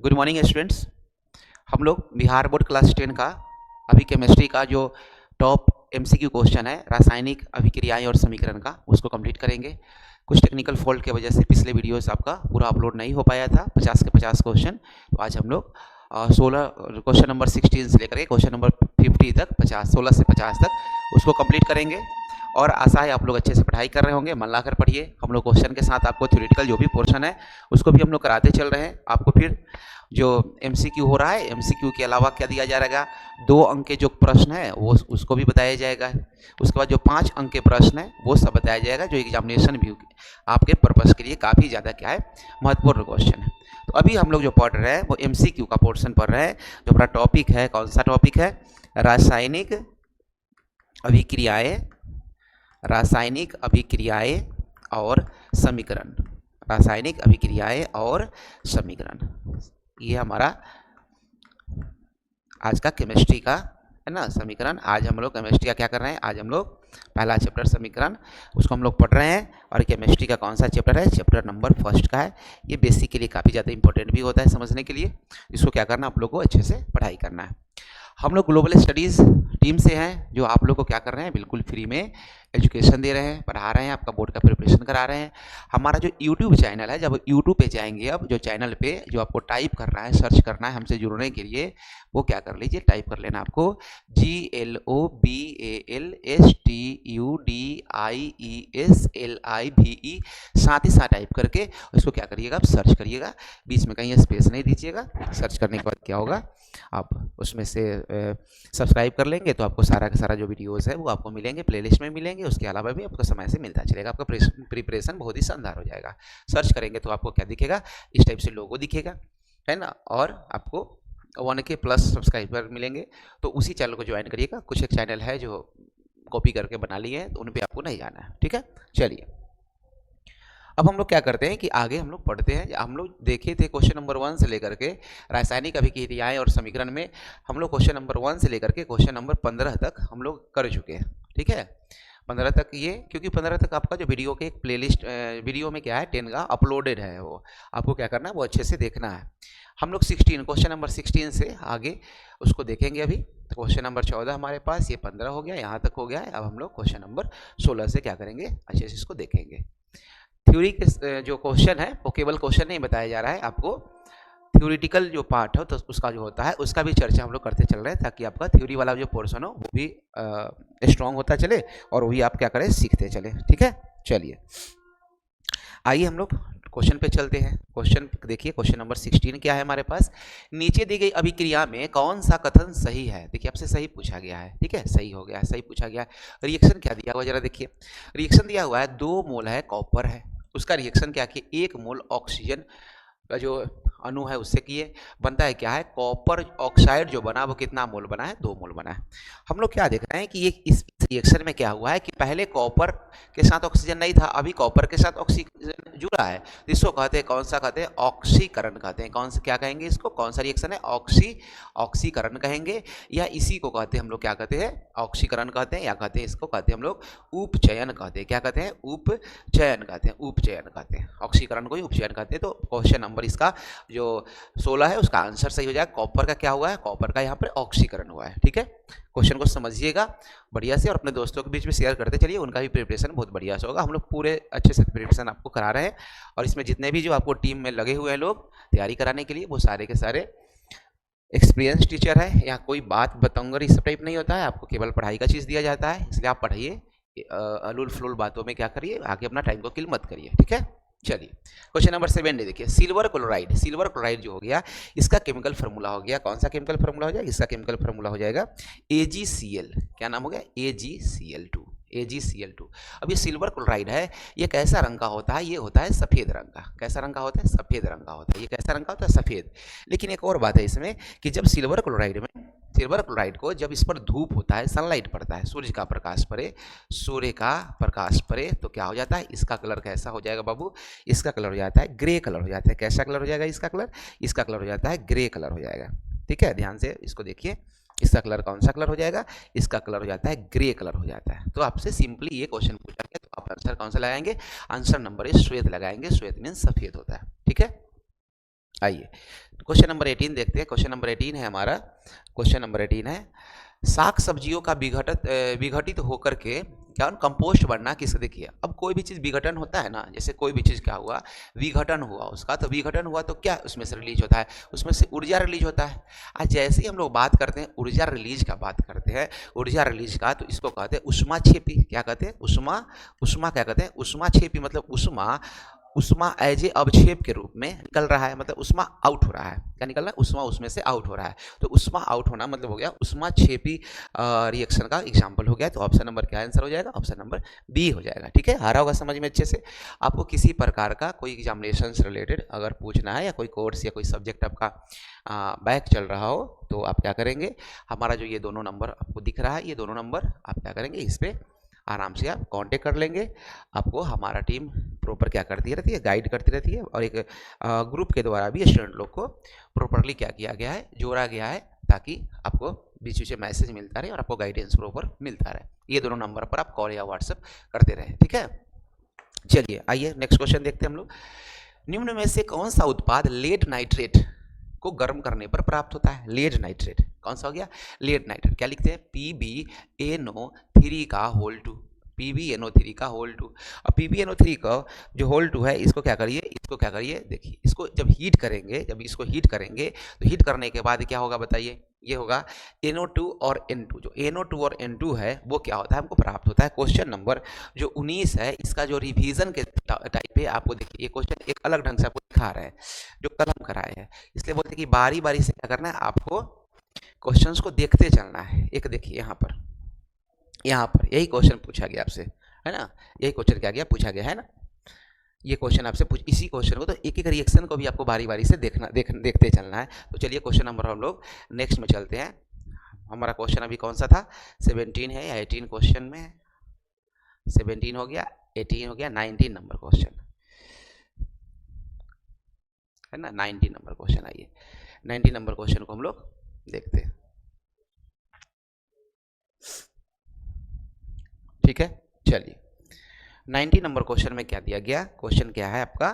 Good morning students. हम लोग Bihar board class 10 का अभी केमिस्ट्री का जो टॉप एमसीक्यू क्वेश्चन है रासायनिक अभिक्रियाएं और समीकरण का उसको कंप्लीट करेंगे। कुछ टेक्निकल फॉल्ट की वजह से पिछले वीडियोस आपका पूरा अपलोड नहीं हो पाया था 50 के 50 क्वेश्चन। तो आज हम लोग 16 क्वेश्चन नंबर 16 से लेकर के क्वेश्चन नंबर 50 तक 16 से 50 तक उसको कंप्लीट करेंगे। और आशा है आप लोग अच्छे से पढ़ाई कर रहे होंगे, मन लाकर पढ़िए। हम लोग क्वेश्चन के साथ आपको थ्योरेटिकल जो भी पोर्शन है उसको भी हम लोग कराते चल रहे हैं। आपको फिर जो एमसीक्यू हो रहा है, एमसीक्यू के अलावा क्या दिया जा रहेगा, 2 अंक के जो प्रश्न है वो उसको भी बताया जाएगा। उसके बाद जो 5 अंक के प्रश्न है वो सब बताया जाएगा, जो एग्जामिनेशन भी आपके पर्पस के लिए काफ़ी ज़्यादा क्या है, महत्वपूर्ण क्वेश्चन है। तो अभी हम लोग जो पढ़ रहे हैं वो एमसीक्यू का पोर्शन पढ़ रहे हैं। जो हमारा टॉपिक है, कौन सा टॉपिक है, रासायनिक अभिक्रियाएं, रासायनिक अभिक्रियाएं और समीकरण। रासायनिक अभिक्रियाएं और समीकरण, ये हमारा आज का केमिस्ट्री का है ना समीकरण। आज हम लोग केमिस्ट्री का क्या कर रहे हैं, आज हम लोग पहला चैप्टर समीकरण उसको हम लोग पढ़ रहे हैं। और केमिस्ट्री का कौन सा चैप्टर है, चैप्टर नंबर 1 का है। ये बेसिक के लिए काफ़ी ज़्यादा इंपॉर्टेंट भी होता है समझने के लिए। इसको क्या करना, आप लोग को अच्छे से पढ़ाई करना है। हम लोग ग्लोबल स्टडीज़ टीम से हैं, जो आप लोग को क्या कर रहे हैं, बिल्कुल फ्री में एजुकेशन दे रहे हैं, पढ़ा रहे हैं, आपका बोर्ड का प्रिपरेशन करा रहे हैं। हमारा जो यूट्यूब चैनल है, जब यूट्यूब पे जाएंगे, अब जो चैनल पे जो आपको टाइप करना है, सर्च करना है हमसे जुड़ने के लिए, वो क्या कर लीजिए, टाइप कर लेना आपको GLOBALSTUDIESLIVE, साथ ही साथ टाइप करके इसको क्या करिएगा, आप सर्च करिएगा, बीच में कहीं स्पेस नहीं दीजिएगा। सर्च करने के बाद क्या होगा, आप उसमें से सब्सक्राइब कर लेंगे तो आपको सारा का सारा जो वीडियोस है वो आपको मिलेंगे, प्लेलिस्ट में मिलेंगे। उसके अलावा भी आपको समय से मिलता चलेगा, आपका प्रिपरेशन बहुत ही शानदार हो जाएगा। सर्च करेंगे तो आपको क्या दिखेगा, इस टाइप से लोगो दिखेगा, है ना। और आपको 1K प्लस सब्सक्राइबर मिलेंगे। तो उसी चैनल को ज्वाइन करिएगा। कुछ एक चैनल है जो कॉपी करके बना लिए हैं, तो उन पर आपको नहीं जाना है, ठीक है। चलिए, अब हम लोग क्या करते हैं कि आगे हम लोग पढ़ते हैं। हम लोग देखे थे क्वेश्चन नंबर 1 से लेकर के रासायनिक अभिक्रियाएं और समीकरण में हम लोग क्वेश्चन नंबर 1 से लेकर के क्वेश्चन नंबर 15 तक हम लोग कर चुके हैं, ठीक है। 15 तक ये, क्योंकि 15 तक आपका जो वीडियो के एक प्लेलिस्ट वीडियो में क्या है 10 का अपलोडेड है, वो आपको क्या करना है, वो अच्छे से देखना है। हम लोग 16 क्वेश्चन नंबर 16 से आगे उसको देखेंगे। अभी क्वेश्चन नंबर 14 हमारे पास, ये 15 हो गया, यहाँ तक हो गया है। अब हम लोग क्वेश्चन नंबर 16 से क्या करेंगे, अच्छे से इसको देखेंगे। थ्योरी के जो क्वेश्चन है वो केवल क्वेश्चन नहीं बताया जा रहा है, आपको थ्योरेटिकल जो पार्ट है तो उसका जो होता है उसका भी चर्चा हम लोग करते चल रहे हैं, ताकि आपका थ्योरी वाला जो पोर्शन हो वो भी स्ट्रॉन्ग होता चले और वही आप क्या करें, सीखते चले, ठीक है। चलिए, आइए हम लोग क्वेश्चन पे चलते हैं। क्वेश्चन देखिए, क्वेश्चन नंबर 16 क्या है हमारे पास, नीचे दी गई अभिक्रिया में कौन सा कथन सही है। देखिए, आपसे सही पूछा गया है, ठीक है, सही हो गया है, सही पूछा गया है। रिएक्शन क्या दिया हुआ, जरा देखिए। रिएक्शन दिया हुआ है 2 मोल है कॉपर है, उसका रिएक्शन क्या किए, 1 मोल ऑक्सीजन का जो अणु है उससे किए, बनता है क्या है, कॉपर ऑक्साइड जो बना वो कितना मोल बना है, 2 मोल बना है। हम लोग क्या देख रहे हैं कि ये इस रिएक्शन में क्या हुआ है कि पहले कॉपर के साथ ऑक्सीजन नहीं था, अभी कॉपर के साथ ऑक्सीजन जुड़ा है। इसको कहते हैं, कौन सा कहते हैं, ऑक्सीकरण कहते हैं। कौन सा, क्या कहेंगे इसको, कौन सा रिएक्शन है, ऑक्सीकरण कहेंगे, या इसी को कहते हैं हम लोग, क्या कहते हैं, ऑक्सीकरण कहते हैं, या कहते हैं इसको कहते हैं हम लोग उपचयन कहते हैं। क्या कहते हैं, उपचयन कहते हैं, उपचयन कहते हैं, ऑक्सीकरण को ही उपचयन कहते हैं। तो क्वेश्चन नंबर इसका जो 16 है उसका आंसर सही हो जाएगा। कॉपर का क्या हुआ है, कॉपर का यहाँ पर ऑक्सीकरण हुआ है, ठीक है। क्वेश्चन को समझिएगा बढ़िया से और अपने दोस्तों के बीच में शेयर करते चलिए, उनका भी प्रिपरेशन बहुत बढ़िया से होगा। हम लोग पूरे अच्छे से प्रिपरेशन आपको करा रहे हैं, और इसमें जितने भी जो आपको टीम में लगे हुए हैं लोग तैयारी कराने के लिए, वो सारे के सारे एक्सपीरियंस टीचर है। यहाँ कोई बात बताऊंगा इस टाइप नहीं होता है, आपको केवल पढ़ाई का चीज़ दिया जाता है, इसलिए आप पढ़िए, अलूल फलूल बातों में क्या करिए, आगे अपना टाइम को किल मत करिए, ठीक है। चलिए, क्वेश्चन नंबर 7 देखिए, सिल्वर क्लोराइड। सिल्वर क्लोराइड जो हो गया, इसका केमिकल फार्मूला हो गया, कौन सा केमिकल फार्मूला हो जाएगा, इसका केमिकल फार्मूला हो जाएगा AgCl। क्या नाम हो गया, AgCl2, AgCl2। अब ये सिल्वर क्लोराइड है, ये कैसा रंग का होता है, ये होता है सफ़ेद रंग का। कैसा रंग का होता है, सफ़ेद रंग का होता है। ये कैसा रंग का होता है, सफ़ेद। लेकिन एक और बात है इसमें कि जब सिल्वर क्लोराइड को जब इस पर धूप होता है, सनलाइट पड़ता है, सूर्य का प्रकाश पड़े, तो क्या हो जाता है, इसका कलर कैसा हो जाएगा बाबू, इसका कलर हो जाता है ग्रे कलर हो जाता है। कैसा कलर हो जाएगा इसका कलर हो जाता है ग्रे कलर हो जाएगा, ठीक है। ध्यान से इसको देखिए, इसका कलर कौन सा कलर हो जाएगा, इसका कलर हो जाता है ग्रे कलर हो जाता है। तो आपसे सिंपली ये क्वेश्चन पूछा गया, तो आप आंसर कौन सा लगाएंगे, आंसर नंबर इज श्वेत लगाएंगे। श्वेत मीन्स सफेद होता है, ठीक है। आइए क्वेश्चन नंबर 18 देखते हैं। क्वेश्चन नंबर 18 है हमारा, क्वेश्चन नंबर 18 है शाक सब्जियों का विघटित होकर के क्या कंपोस्ट बनना किससे। देखिए अब कोई भी चीज़ विघटन होता है ना, जैसे कोई भी चीज़ क्या हुआ, विघटन हुआ उसका, तो विघटन हुआ तो क्या उसमें से रिलीज होता है, उसमें से ऊर्जा रिलीज होता है। आज जैसे ही हम लोग बात करते हैं ऊर्जा रिलीज का, बात करते हैं ऊर्जा रिलीज का, तो इसको कहते हैं उष्माक्षेपी। क्या कहते हैं? उष्मा क्या कहते हैं? उष्माक्षेपी मतलब उष्मा एज ए अवक्षेप के रूप में निकल रहा है, मतलब उष्मा आउट हो रहा है। क्या निकल रहा है? उष्मा उसमें से आउट हो रहा है। तो उष्मा आउट होना मतलब हो गया उष्माक्षेपी रिएक्शन का एग्जांपल हो गया। तो ऑप्शन नंबर क्या आंसर हो जाएगा? ऑप्शन नंबर बी हो जाएगा। ठीक है, आ रहा होगा समझ में अच्छे से। आपको किसी प्रकार का कोई एग्जामिनेशन से रिलेटेड अगर पूछना है या कोई कोर्स या कोई सब्जेक्ट आपका बैक चल रहा हो, तो आप क्या करेंगे, हमारा जो ये दोनों नंबर आपको दिख रहा है, ये दोनों नंबर आप क्या करेंगे, इस पर आराम से आप कांटेक्ट कर लेंगे। आपको हमारा टीम प्रॉपर क्या करती रहती है, गाइड करती रहती है, और एक ग्रुप के द्वारा भी स्टूडेंट लोग को प्रॉपरली क्या किया गया है, जोड़ा गया है, ताकि आपको बीच बीच में मैसेज मिलता रहे और आपको गाइडेंस प्रॉपर मिलता रहे। ये दोनों नंबर पर आप कॉल या व्हाट्सएप करते रहे। ठीक है, चलिए आइए नेक्स्ट क्वेश्चन देखते हैं हम लोग। निम्न में से कौन सा उत्पाद लेड नाइट्रेट को गर्म करने पर प्राप्त होता है? लेड नाइट्रेट कौन सा हो गया? Lead nitrate. क्या लिखते हैं? PbNO3 का होल 2, PbNO3 का होल 2। अब PbNO3 का जो होल 2 है, इसको क्या करिए, देखिए इसको जब हीट करेंगे, तो हीट करने के बाद क्या होगा बताइए? ये होगा NO2 और N2। जो NO2 और N2 है वो क्या होता है, हमको प्राप्त होता है। क्वेश्चन नंबर जो 19 है, इसका जो रिवीजन के टाइप है, आपको देखिए ये क्वेश्चन एक अलग ढंग से आपको दिखा रहा है, जो कलम कराए हैं, इसलिए बोलते हैं कि बारी बारी से क्या करना है, आपको क्वेश्चंस को देखते चलना है। एक देखिए यहाँ पर यही क्वेश्चन पूछा गया आपसे, है ना, यही क्वेश्चन क्या गया, पूछा गया है ना, ये क्वेश्चन आपसे इसी क्वेश्चन को, तो एक एक रिएक्शन को भी आपको बारी बारी से देखते चलना है। तो चलिए क्वेश्चन नंबर हम लोग नेक्स्ट में चलते हैं। हमारा क्वेश्चन अभी कौन सा था? 17 है या 18 क्वेश्चन में? 17 हो गया, 18 हो गया, 19 नंबर क्वेश्चन है ना, 19 नंबर क्वेश्चन। आइए 19 नंबर क्वेश्चन को हम लोग देखते हैं। ठीक है, चलिए 90 नंबर क्वेश्चन में क्या दिया गया? क्वेश्चन क्या है आपका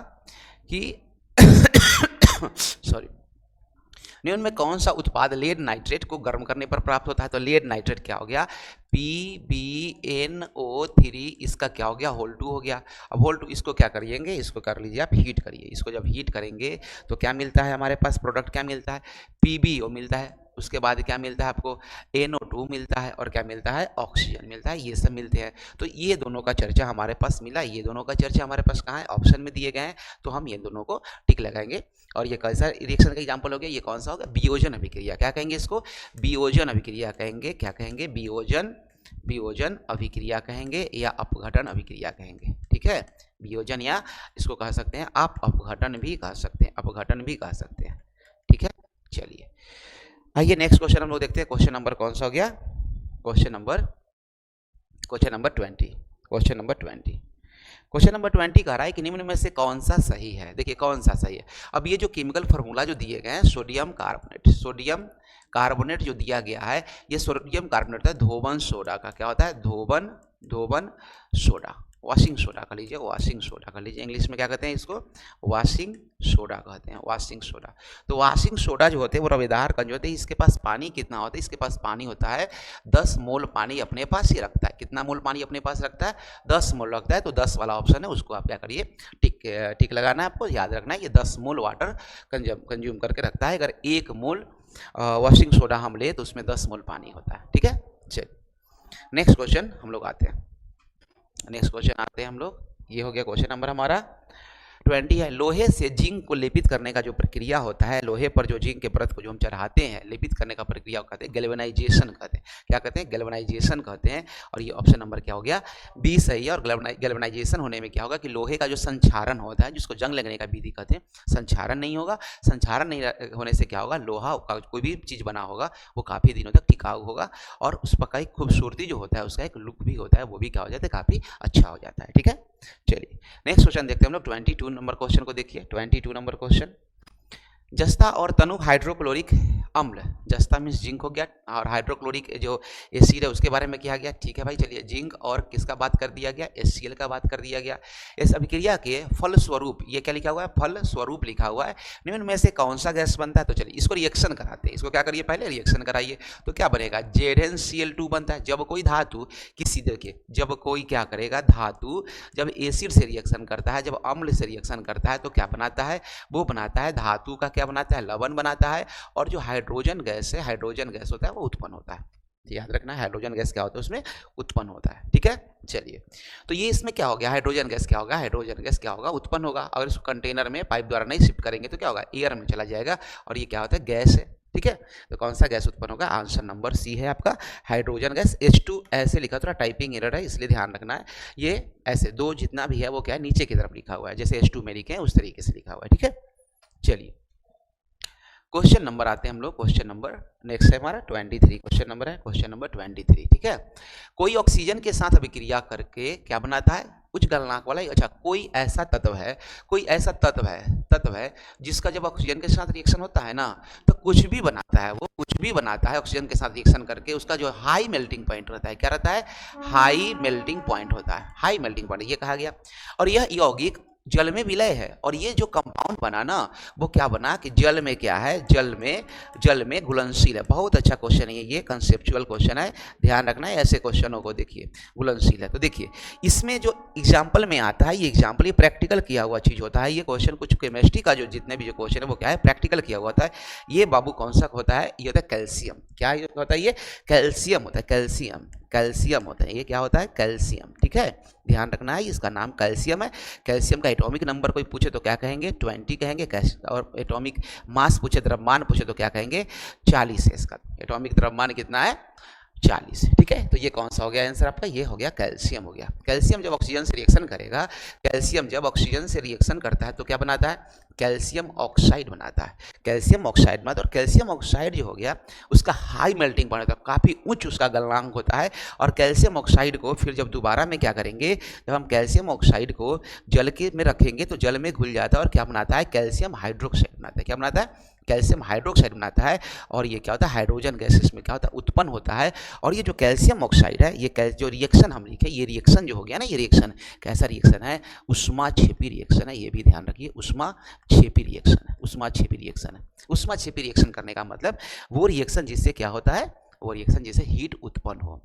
कि सॉरी, निम्न में कौन सा उत्पाद लेड नाइट्रेट को गर्म करने पर प्राप्त होता है? तो लेड नाइट्रेट क्या हो गया? PbNO3, इसका क्या हो गया? होल 2 हो गया। अब होल 2 इसको क्या करिएंगे, इसको कर लीजिए आप, हीट करिए। इसको जब हीट करेंगे तो क्या मिलता है हमारे पास? प्रोडक्ट क्या मिलता है? PbO मिलता है। उसके बाद क्या मिलता है आपको? NO2 मिलता है, और क्या मिलता है? ऑक्सीजन मिलता है। ये सब मिलते हैं। तो ये दोनों का चर्चा हमारे पास मिला, ये दोनों का चर्चा हमारे पास कहाँ है? ऑप्शन में दिए गए हैं। तो हम ये दोनों को टिक लगाएंगे। और ये कैसा रिएक्शन का एग्जाम्पल हो गया? ये कौन सा होगा? वियोजन अभिक्रिया। क्या कहेंगे इसको? वियोजन अभिक्रिया कहेंगे। क्या कहेंगे? वियोजन अभिक्रिया कहेंगे, या अपघटन अभिक्रिया कहेंगे। ठीक है, वियोजन, या इसको कह सकते हैं आप अपघटन भी कह सकते हैं, ठीक है। चलिए आइए नेक्स्ट क्वेश्चन हम लोग देखते हैं। क्वेश्चन नंबर कौन सा हो गया? Question number 20। क्वेश्चन नंबर 20 कह रहा है कि निम्न में से कौन सा सही है? देखिए कौन सा सही है। अब ये जो केमिकल फार्मूला जो दिए गए हैं, सोडियम कार्बोनेट जो दिया गया है, ये सोडियम कार्बोनेट है धोबन सोडा का। क्या होता है? धोबन सोडा, वॉशिंग सोडा कर लीजिए। इंग्लिश में क्या कहते हैं इसको? वॉशिंग सोडा कहते हैं, वॉशिंग सोडा। तो वॉशिंग सोडा जो होते हैं वो रवेदार कंज होते हैं। इसके पास पानी कितना होता है? इसके पास पानी होता है 10 मोल पानी अपने पास ही रखता है। कितना मोल पानी अपने पास रखता है? 10 मोल रखता है। तो 10 वाला ऑप्शन है, उसको आप क्या करिए, टिक लगाना है। आपको याद रखना है ये 10 मोल वाटर कंज्यूम करके रखता है। अगर 1 मोल वॉशिंग सोडा हम ले तो उसमें 10 मोल पानी होता है। ठीक है, चलिए नेक्स्ट क्वेश्चन हम लोग आते हैं। ये हो गया क्वेश्चन नंबर हमारा 20 है। लोहे से जिंक को लेपित करने का जो प्रक्रिया होता है, लोहे पर जो जिंक के परत को जो हम चढ़ाते हैं, लेपित करने का प्रक्रिया कहते हैं गैल्वेनाइजेशन कहते हैं। क्या कहते हैं? गैल्वेनाइजेशन कहते हैं। और ये ऑप्शन नंबर क्या हो गया? 20 सही है। और गैल्वेनाइजेशन होने में क्या होगा कि लोहे का जो संक्षारण होता है, जिसको जंग लगने का विधि कहते हैं, संक्षारण नहीं होगा। संक्षारण नहीं होने से क्या होगा? लोहा का कोई भी चीज़ बना होगा वो काफ़ी दिनों तक टिकाऊ होगा, और उस पर का एक खूबसूरती जो होता है, उसका एक लुक भी होता है, वो भी क्या हो जाता है? काफ़ी अच्छा हो जाता है। ठीक है, चलिए नेक्स्ट क्वेश्चन देखते हैं हम लोग। 22 नंबर क्वेश्चन को देखिए। 22 नंबर क्वेश्चन जस्ता और तनु हाइड्रोक्लोरिक अम्ल, जस्ता मीन्स जिंक हो गया, और हाइड्रोक्लोरिक जो एसिड है उसके बारे में किया गया। ठीक है भाई, चलिए जिंक और किसका बात कर दिया गया, HCl का बात कर दिया गया। इस अभिक्रिया के फल स्वरूप, ये क्या लिखा हुआ है, फल स्वरूप लिखा हुआ है, निम्न में से कौन सा गैस बनता है। तो चलिए इसको रिएक्शन कराते हैं, इसको क्या करिए, पहले रिएक्शन कराइए। तो क्या बनेगा, ZnCl2 बनता है। जब कोई धातु किसी, देखिए जब कोई क्या करेगा, धातु जब एसिड से रिएक्शन करता है, जब अम्ल से रिएक्शन करता है, तो क्या बनाता है, वो बनाता है धातु का क्या बनाता है, लवण बनाता है। और जो हाइड्रोजन गैस है, हाइड्रोजन गैस होता है वो उत्पन्न होता है। याद रखना है, हाइड्रोजन गैस क्या होता है, उसमें उत्पन्न होता है। ठीक है, चलिए तो ये इसमें क्या हो गया, हाइड्रोजन गैस क्या होगा, हाइड्रोजन गैस क्या होगा, उत्पन्न होगा। अगर इसको कंटेनर में पाइप द्वारा नहीं शिफ्ट करेंगे तो क्या होगा, एयर में चला जाएगा, और ये क्या होता है, गैस है। ठीक है, तो कौन सा गैस उत्पन्न होगा, आंसर नंबर सी है आपका, हाइड्रोजन गैस। H2 ऐसे लिखा, थोड़ा टाइपिंग एरर है इसलिए ध्यान रखना है। ये ऐसे दो जितना भी है वो क्या है, नीचे की तरफ लिखा हुआ है, जैसे H2 में लिखे हैं उस तरीके से लिखा हुआ है। ठीक है, चलिए क्वेश्चन नंबर आते हैं हम लोग, क्वेश्चन नंबर नेक्स्ट है हमारा 23, क्वेश्चन नंबर है क्वेश्चन नंबर 23। ठीक है, कोई ऑक्सीजन के साथ अभिक्रिया करके क्या बनाता है, उच्च गलनांक वाला। अच्छा, कोई ऐसा तत्व है, कोई ऐसा तत्व है जिसका जब ऑक्सीजन के साथ रिएक्शन होता है ना, तो कुछ भी बनाता है, वो कुछ भी बनाता है ऑक्सीजन के साथ रिएक्शन करके, उसका जो हाई मेल्टिंग पॉइंट रहता है, क्या रहता है, हाई मेल्टिंग पॉइंट होता है, हाई मेल्टिंग पॉइंट ये कहा गया। और यह यौगिक जल में विलय है, और ये जो कंपाउंड बना ना, वो क्या बना कि जल में क्या है, जल में घुलनशील है। बहुत अच्छा क्वेश्चन है ये कंसेप्चुअल क्वेश्चन है, ध्यान रखना है ऐसे क्वेश्चनों को। देखिए घुलनशील है, तो देखिए इसमें जो एग्जाम्पल में आता है, ये एग्जाम्पल ये प्रैक्टिकल किया हुआ चीज होता है। ये क्वेश्चन कुछ केमिस्ट्री का जो जितने भी जो क्वेश्चन है वो क्या है, प्रैक्टिकल किया हुआ होता है। ये बाबू कौन सा होता है, ये होता है कैल्शियम। क्या होता है, ये कैल्शियम होता है, कैल्शियम होता है, ये क्या होता है, कैल्शियम। ठीक है, ध्यान रखना है, इसका नाम कैल्शियम है। कैल्शियम का एटॉमिक नंबर कोई पूछे तो क्या कहेंगे, 20 कहेंगे, और एटॉमिक मास पूछे, द्रव्यमान पूछे तो क्या कहेंगे, 40 है इसका एटॉमिक द्रव्यमान कितना है, 40। ठीक है, तो ये कौन सा हो गया आंसर आपका, ये हो गया कैल्शियम हो गया। कैल्शियम जब ऑक्सीजन से रिएक्शन करेगा, कैल्शियम जब ऑक्सीजन से रिएक्शन करता है तो क्या बनाता है, कैल्शियम ऑक्साइड बनाता है, कैल्शियम ऑक्साइड बनाता है। और कैल्शियम ऑक्साइड जो हो गया उसका हाई मेल्टिंग पॉइंट होता है, काफ़ी उच्च उसका गलनांक होता है। और कैल्शियम ऑक्साइड को फिर जब दोबारा में क्या करेंगे, जब हम कैल्शियम ऑक्साइड को जल के में रखेंगे तो जल में घुल जाता है, और क्या बनाता है, कैल्शियम हाइड्रोक्साइड बनाता है। क्या बनाता है, कैल्शियम हाइड्रोक्साइड बनाता है। और ये क्या होता है, हाइड्रोजन गैस इसमें क्या होता है, उत्पन्न होता है। और ये जो कैल्शियम ऑक्साइड है, ये जो रिएक्शन हम लिखे, ये रिएक्शन जो हो गया ना, ये रिएक्शन कैसा रिएक्शन है, उष्माक्षेपी रिएक्शन है। ये भी ध्यान रखिए, उष्माक्षेपी रिएक्शन है, उष्माक्षेपी रिएक्शन है। उष्माक्षेपी रिएक्शन करने का मतलब वो रिएक्शन जिससे क्या होता है, वो रिएक्शन जिससे हीट उत्पन्न हो,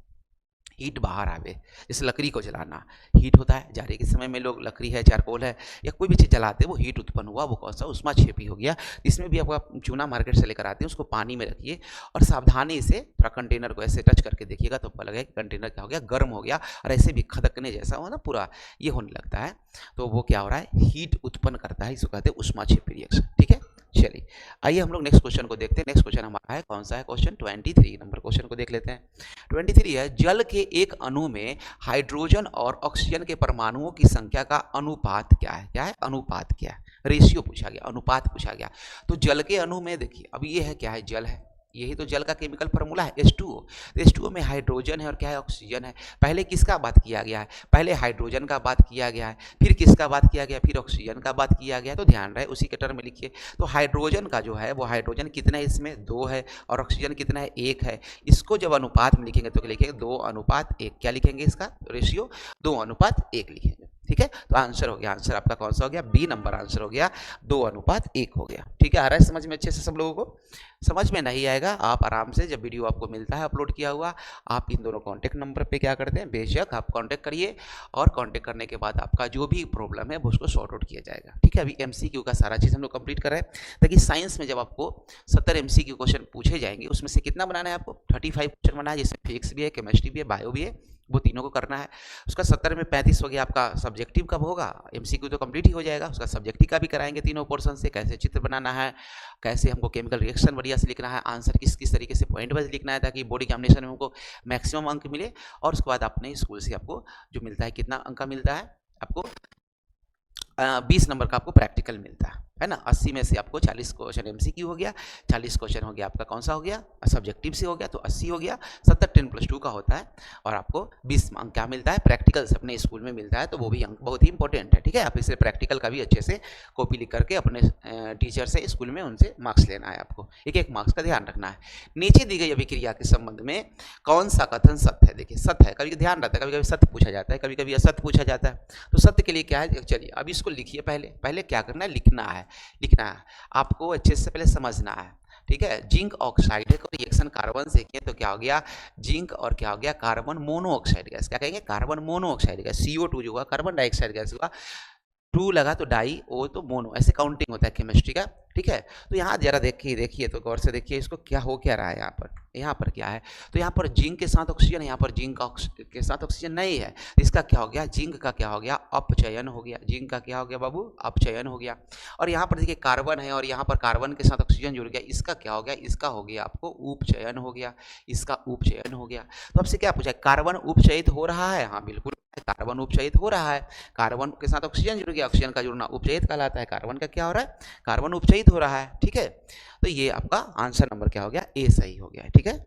हीट बाहर आवे। जैसे लकड़ी को जलाना, हीट होता है, जाड़े के समय में लोग लकड़ी है, चारकोल है, या कोई भी चीज़ जलाते हैं, वो हीट उत्पन्न हुआ, वो कौन सा, उष्माक्षेपी हो गया। इसमें भी आपका चूना मार्केट से लेकर आते हैं, उसको पानी में रखिए और सावधानी से थोड़ा कंटेनर को ऐसे टच करके देखिएगा तो पता लगेगा कि कंटेनर क्या हो गया, गर्म हो गया, और ऐसे भी खदकने जैसा हो ना पूरा, ये होने लगता है, तो वो क्या हो रहा है, हीट उत्पन्न करता है, इसको कहते हैं उष्माक्षेपी रिएक्शन। ठीक है, चलिए आइए हम लोग नेक्स्ट क्वेश्चन को देखते हैं। नेक्स्ट क्वेश्चन हमारा है, कौन सा है, क्वेश्चन 23 नंबर क्वेश्चन को देख लेते हैं। 23 है, जल के एक अणु में हाइड्रोजन और ऑक्सीजन के परमाणुओं की संख्या का अनुपात क्या है, क्या है, अनुपात क्या है, रेशियो पूछा गया, अनुपात पूछा गया। तो जल के अणु में देखिए, अब ये है क्या है, जल है, यही तो जल का केमिकल फार्मूला है H2O। तो H2O में हाइड्रोजन है और क्या है, ऑक्सीजन है। पहले किसका बात किया गया है, पहले हाइड्रोजन का बात किया गया है, फिर किसका बात किया गया, फिर ऑक्सीजन का बात किया गया। तो ध्यान रहे उसी के टर्म में लिखिए। तो हाइड्रोजन का जो है वो हाइड्रोजन कितना है, इसमें 2 है, और ऑक्सीजन कितना है, 1 है। इसको जब अनुपात में लिखेंगे तो लिखेंगे 2:1। क्या लिखेंगे, इसका रेशियो 2:1 लिखेंगे। ठीक है, तो आंसर हो गया, आंसर आपका कौन सा हो गया, बी नंबर आंसर हो गया, 2:1 हो गया। ठीक है, आ रहा है समझ में अच्छे से सब लोगों को। समझ में नहीं आएगा आप आराम से, जब वीडियो आपको मिलता है अपलोड किया हुआ, आप इन दोनों कॉन्टैक्ट नंबर पे क्या करते हैं, बेशक आप कॉन्टैक्ट करिए, और कॉन्टैक्ट करने के बाद आपका जो भी प्रॉब्लम है वो उसको सॉर्ट आउट किया जाएगा। ठीक है, अभी MCQ का सारा चीज़ हम लोग कंप्लीट कर रहे हैं, ताकि साइंस में जब आपको 70 MCQ क्वेश्चन पूछे जाएंगे, उसमें से कितना बनाना है आपको, 35 क्वेश्चन बनाना है, जिसमें फिजिक्स भी है, केमिस्ट्री भी है, बायो भी है, वो तीनों को करना है। उसका 70 में 35 हो गया आपका सब्जेक्टिव कब होगा, MCQ तो कंप्लीट ही हो जाएगा, उसका सब्जेक्टिव का भी कराएंगे तीनों पोर्शन से, कैसे चित्र बनाना है, कैसे हमको केमिकल रिएक्शन बढ़िया से लिखना है, आंसर किस किस तरीके से पॉइंट वाइज लिखना है, ताकि बोर्ड एग्जामिनेशन में हमको मैक्सिमम अंक मिले। और उसके बाद अपने स्कूल से आपको जो मिलता है, कितना अंक का मिलता है आपको, 20 नंबर का आपको प्रैक्टिकल मिलता है। है ना। 80 में से आपको 40 क्वेश्चन एमसीक्यू हो गया, 40 क्वेश्चन हो गया आपका कौन सा हो गया, सब्जेक्टिव से हो गया, तो 80 हो गया। 70 10+2 का होता है और आपको 20 अंक क्या मिलता है, प्रैक्टिकल से अपने स्कूल में मिलता है, तो वो भी अंक बहुत ही इंपॉर्टेंट है। ठीक है, आप इसे प्रैक्टिकल का भी अच्छे से कॉपी लिख करके अपने टीचर से स्कूल में उनसे मार्क्स लेना है आपको, एक एक मार्क्स का ध्यान रखना है। नीचे दी गई अभिक्रिया के संबंध में कौन सा कथन सत्य है। देखिए सत्य है, कभी ध्यान रहता है, कभी कभी सत्य पूछा जाता है, कभी कभी असत्य पूछा जाता है। तो सत्य के लिए क्या है, चलिए अब इसको लिखिए। पहले पहले क्या करना है, लिखना है, लिखना है आपको अच्छे से पहले समझना है। ठीक है, जिंक ऑक्साइड का रिएक्शन कार्बन से किए तो क्या हो गया, जिंक और क्या हो गया, कार्बन मोनोऑक्साइड गैस। क्या कहेंगे, कार्बन मोनोऑक्साइड गैस। CO2 जो हुआ कार्बन डाइऑक्साइड गैस हुआ, 2 लगा तो डाई, ओ तो मोनो, ऐसे काउंटिंग होता है केमिस्ट्री का। ठीक है, तो यहाँ जरा देखिए तो गौर से देखिए इसको, क्या हो क्या रहा है यहाँ पर क्या है, तो यहाँ पर जिंक के साथ ऑक्सीजन, यहाँ पर जिंक के साथ ऑक्सीजन नहीं है, इसका क्या हो गया, जिंक का क्या हो गया, अपचयन हो गया। जिंक का क्या हो गया बाबू, अपचयन हो गया। और यहाँ पर देखिए कार्बन है और यहाँ पर कार्बन के साथ ऑक्सीजन जुड़ गया, इसका क्या हो गया, इसका हो गया आपको उपचयन हो गया, इसका उपचयन हो गया। तो आपसे क्या पूछा है, कार्बन उपचयित हो रहा है, हाँ बिल्कुल कार्बन उपचयित हो रहा है, कार्बन के साथ ऑक्सीजन जुड़ गया, ऑक्सीजन का जुड़ना उपचयित कहलाता है, कार्बन का क्या हो रहा है, कार्बन उपचयित हो रहा है। ठीक है, तो ये आपका आंसर नंबर क्या हो गया, ए सही हो गया। ठीक है,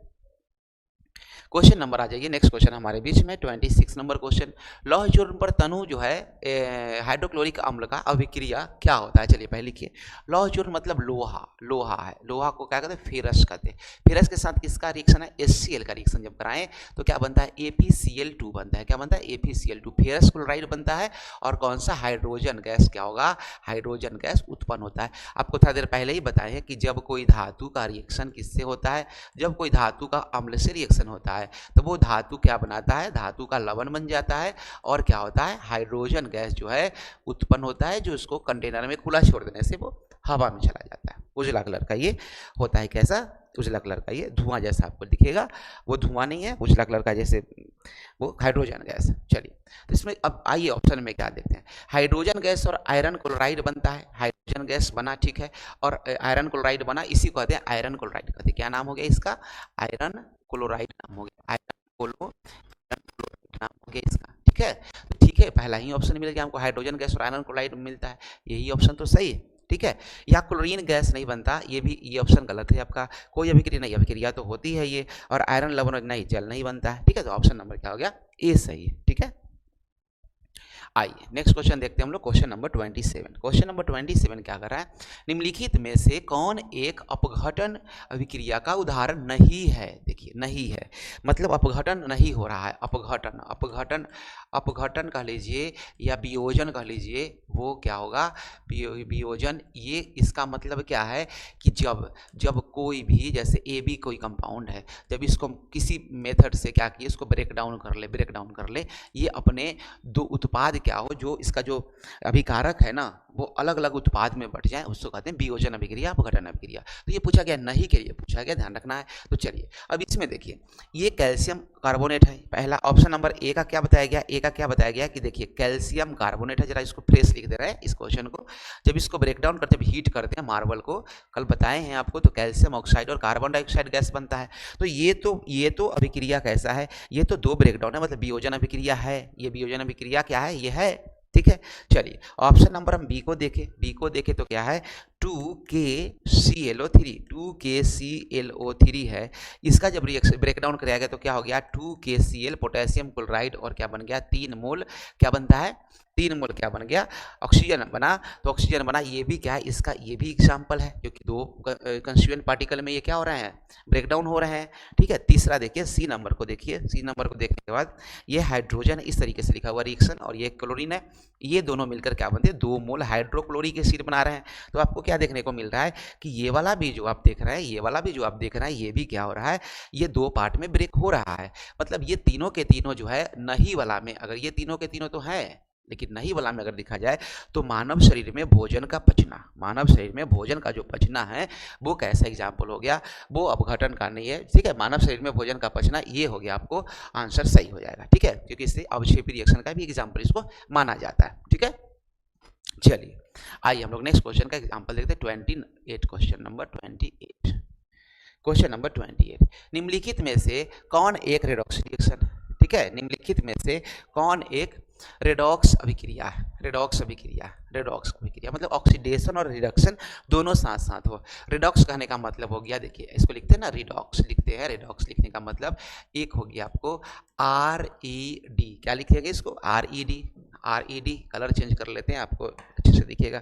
क्वेश्चन नंबर आ जाइए, नेक्स्ट क्वेश्चन हमारे बीच में 26 नंबर क्वेश्चन। लौह चूर्ण पर तनु जो है हाइड्रोक्लोरिक अम्ल का अभिक्रिया क्या होता है। चलिए पहले लिखिए, लौह चूर्ण मतलब लोहा, लोहा है, लोहा को क्या कहते हैं, फेरस कहते हैं। फेरस के साथ किसका रिएक्शन है, HCl का रिएक्शन जब कराएं तो क्या बनता है, ApCl2 बनता है। क्या बनता है, ApCl2, फेरस क्लोराइड बनता है और कौन सा, हाइड्रोजन गैस क्या होगा, हाइड्रोजन गैस उत्पन्न होता है। आपको थोड़ा देर पहले ही बताया है कि जब कोई धातु का रिएक्शन किससे होता है, जब कोई धातु का अम्ल से रिएक्शन होता है तो वो धातु क्या बनाता है, धातु का लवण बन जाता है और क्या होता है, हाइड्रोजन गैस जो है उत्पन्न होता है, जो इसको कंटेनर में खुला छोड़ देने से वो हवा में चला जाता है। उजला कलर का ये होता है, कैसा, उजला कलर का ये धुआं जैसा आपको दिखेगा, वो धुआं नहीं है, उजला कलर का जैसे वो हाइड्रोजन गैस। चलिए तो इसमें अब आइए ऑप्शन में क्या देखते हैं, हाइड्रोजन गैस और आयरन क्लोराइड बनता है, हाइड्रोजन गैस बना, ठीक है, और आयरन क्लोराइड बना, इसी को कहते हैं आयरन क्लोराइड कहते हैं। क्या नाम हो गया इसका, आयरन क्लोराइड नाम हो गया, आयरन क्लोराइड नाम हो गया इसका। ठीक है, तो ठीक है, पहला ही ऑप्शन मिल गया हमको, हाइड्रोजन गैस और आयरन क्लोराइड मिलता है, यही ऑप्शन तो सही है। ठीक है, या क्लोरीन गैस नहीं बनता, ये भी, ये ऑप्शन गलत है आपका, कोई अभिक्रिया नहीं, अभिक्रिया तो होती है ये, और आयरन लवण नहीं, जल नहीं बनता है। ठीक है, तो ऑप्शन नंबर क्या हो गया, ए सही है। ठीक है, आइए नेक्स्ट क्वेश्चन देखते हैं हम लोग, क्वेश्चन नंबर 27। क्वेश्चन नंबर 27 क्या कर रहा है, निम्नलिखित में से कौन एक अपघटन अभिक्रिया का उदाहरण नहीं है। देखिए नहीं है मतलब अपघटन नहीं हो रहा है, अपघटन अपघटन अपघटन कह लीजिए या वियोजन कह लीजिए, वो क्या होगा, वियोजन। ये इसका मतलब क्या है कि जब जब कोई भी, जैसे AB कोई कंपाउंड है, जब इसको किसी मेथड से क्या किए, इसको ब्रेक डाउन कर ले, ये अपने दो उत्पाद क्या हो, जो इसका जो अभिकारक है ना, वो अलग अलग उत्पाद में बढ़ जाए, उसको कहते हैं वियोजन अभिक्रिया, अपघटन अभिक्रिया। तो ये पूछा गया नहीं के लिए पूछा गया, ध्यान रखना है। तो चलिए अब इसमें देखिए, ये कैल्शियम कार्बोनेट है, पहला ऑप्शन नंबर ए का क्या बताया गया, ए का क्या बताया गया कि देखिए कैल्शियम कार्बोनेट है, जरा इसको फ्रेश लिख दे रहा है इस क्वेश्चन को। जब इसको ब्रेक डाउन करते हैं, हीट करते हैं मार्बल को, कल बताए हैं आपको, तो कैल्शियम ऑक्साइड और कार्बन डाइऑक्साइड गैस बनता है। तो ये तो अभिक्रिया कैसा है, ये तो दो ब्रेक डाउन है, मतलब वियोजन अभिक्रिया है, ये वियोजन अभिक्रिया क्या है, ये है। ठीक है, चलिए ऑप्शन नंबर हम बी को देखें तो क्या है, 2KClO3, 2KClO3 है। इसका जब रिएक्शन ब्रेक डाउन कराया गया तो क्या हो गया, 2KCl पोटेशियम क्लोराइड और क्या बन गया, 3 मोल क्या बनता है, 3 मोल क्या बन गया, ऑक्सीजन बना। तो ऑक्सीजन बना, ये भी क्या है इसका, ये भी एग्जाम्पल है, क्योंकि दो कंस्टिट्यूएंट पार्टिकल में ये क्या हो रहे हैं, ब्रेक डाउन हो रहे हैं। ठीक है, तीसरा देखिए, सी नंबर को देखिए, सी नंबर को देखने के बाद ये हाइड्रोजन इस तरीके से लिखा हुआ रिएक्शन, और ये क्लोरीन है, ये दोनों मिलकर क्या बनते हैं, 2 मोल हाइड्रोक्लोरिक एसिड बना रहे हैं। तो आपको क्या देखने को मिल रहा है कि ये वाला भी जो आप देख रहे हैं, ये वाला भी जो आप देख रहे हैं, ये भी क्या हो रहा है, ये 2 पार्ट में ब्रेक हो रहा है। मतलब ये तीनों के तीनों जो है नहीं वाला में, अगर ये तीनों के तीनों तो हैं, लेकिन नहीं वाला में अगर देखा जाए तो मानव शरीर में भोजन का पचना, मानव शरीर में भोजन का जो पचना है वो कैसा एग्जाम्पल हो गया, वो अपघटन का नहीं है। ठीक है, मानव शरीर में भोजन का पचना, ये हो गया, आपको आंसर सही हो जाएगा। ठीक है, क्योंकि इससे अवक्षेपी रिएक्शन का भी एग्जाम्पल इसको माना जाता है। ठीक है, चलिए आइए हम लोग नेक्स्ट क्वेश्चन का एग्जाम्पल देखते हैं, 28, क्वेश्चन नंबर 28। क्वेश्चन नंबर 28, निम्नलिखित में से कौन एक रेडॉक्स रिएक्शन, ठीक है, निम्नलिखित में से कौन एक रेडॉक्स अभिक्रिया, रेडॉक्स अभिक्रिया, रेडॉक्स अभिक्रिया मतलब ऑक्सीडेशन और रिडक्शन दोनों साथ साथ हो। रेडॉक्स कहने का मतलब हो गया, देखिए इसको लिखते हैं ना रिडॉक्स लिखते हैं, रेडॉक्स लिखने का मतलब एक हो गया आपको RED, क्या लिखिएगा इसको RED, RED कलर चेंज कर लेते हैं आपको अच्छे से दिखिएगा,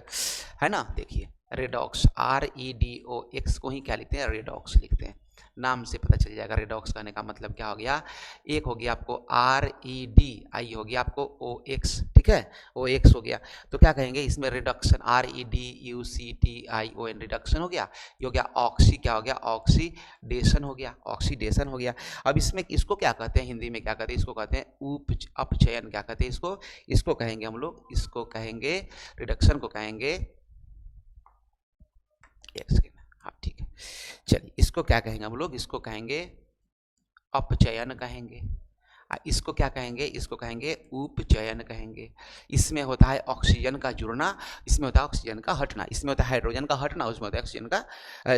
है ना। देखिए रेडॉक्स REDOX को ही क्या लिखते हैं, रेडॉक्स लिखते हैं, नाम से पता चल जाएगा। रेडॉक्स कहने का मतलब क्या हो गया, एक हो गया आपको RED, आई हो गया आपको OX, ठीक है OX हो गया, तो क्या कहेंगे इसमें रिडक्शन REDUCTION रिडक्शन हो गया, ये हो गया ऑक्सी, क्या हो गया ऑक्सीडेशन हो गया, ऑक्सीडेशन हो गया। अब इसमें इसको क्या कहते हैं हिंदी में, क्या कहते हैं इसको, कहते हैं अपचयन, क्या कहते हैं इसको, इसको कहेंगे हम लोग, इसको कहेंगे रिडक्शन को कहेंगे हाँ ठीक है, चलिए इसको क्या कहेंगे हम लोग, इसको कहेंगे अपचयन कहेंगे, इसको क्या कहेंगे, इसको कहेंगे उपचयन कहेंगे। इसमें होता है ऑक्सीजन का जुड़ना, इसमें होता है ऑक्सीजन का हटना, इसमें होता है हाइड्रोजन का हटना, उसमें होता है ऑक्सीजन का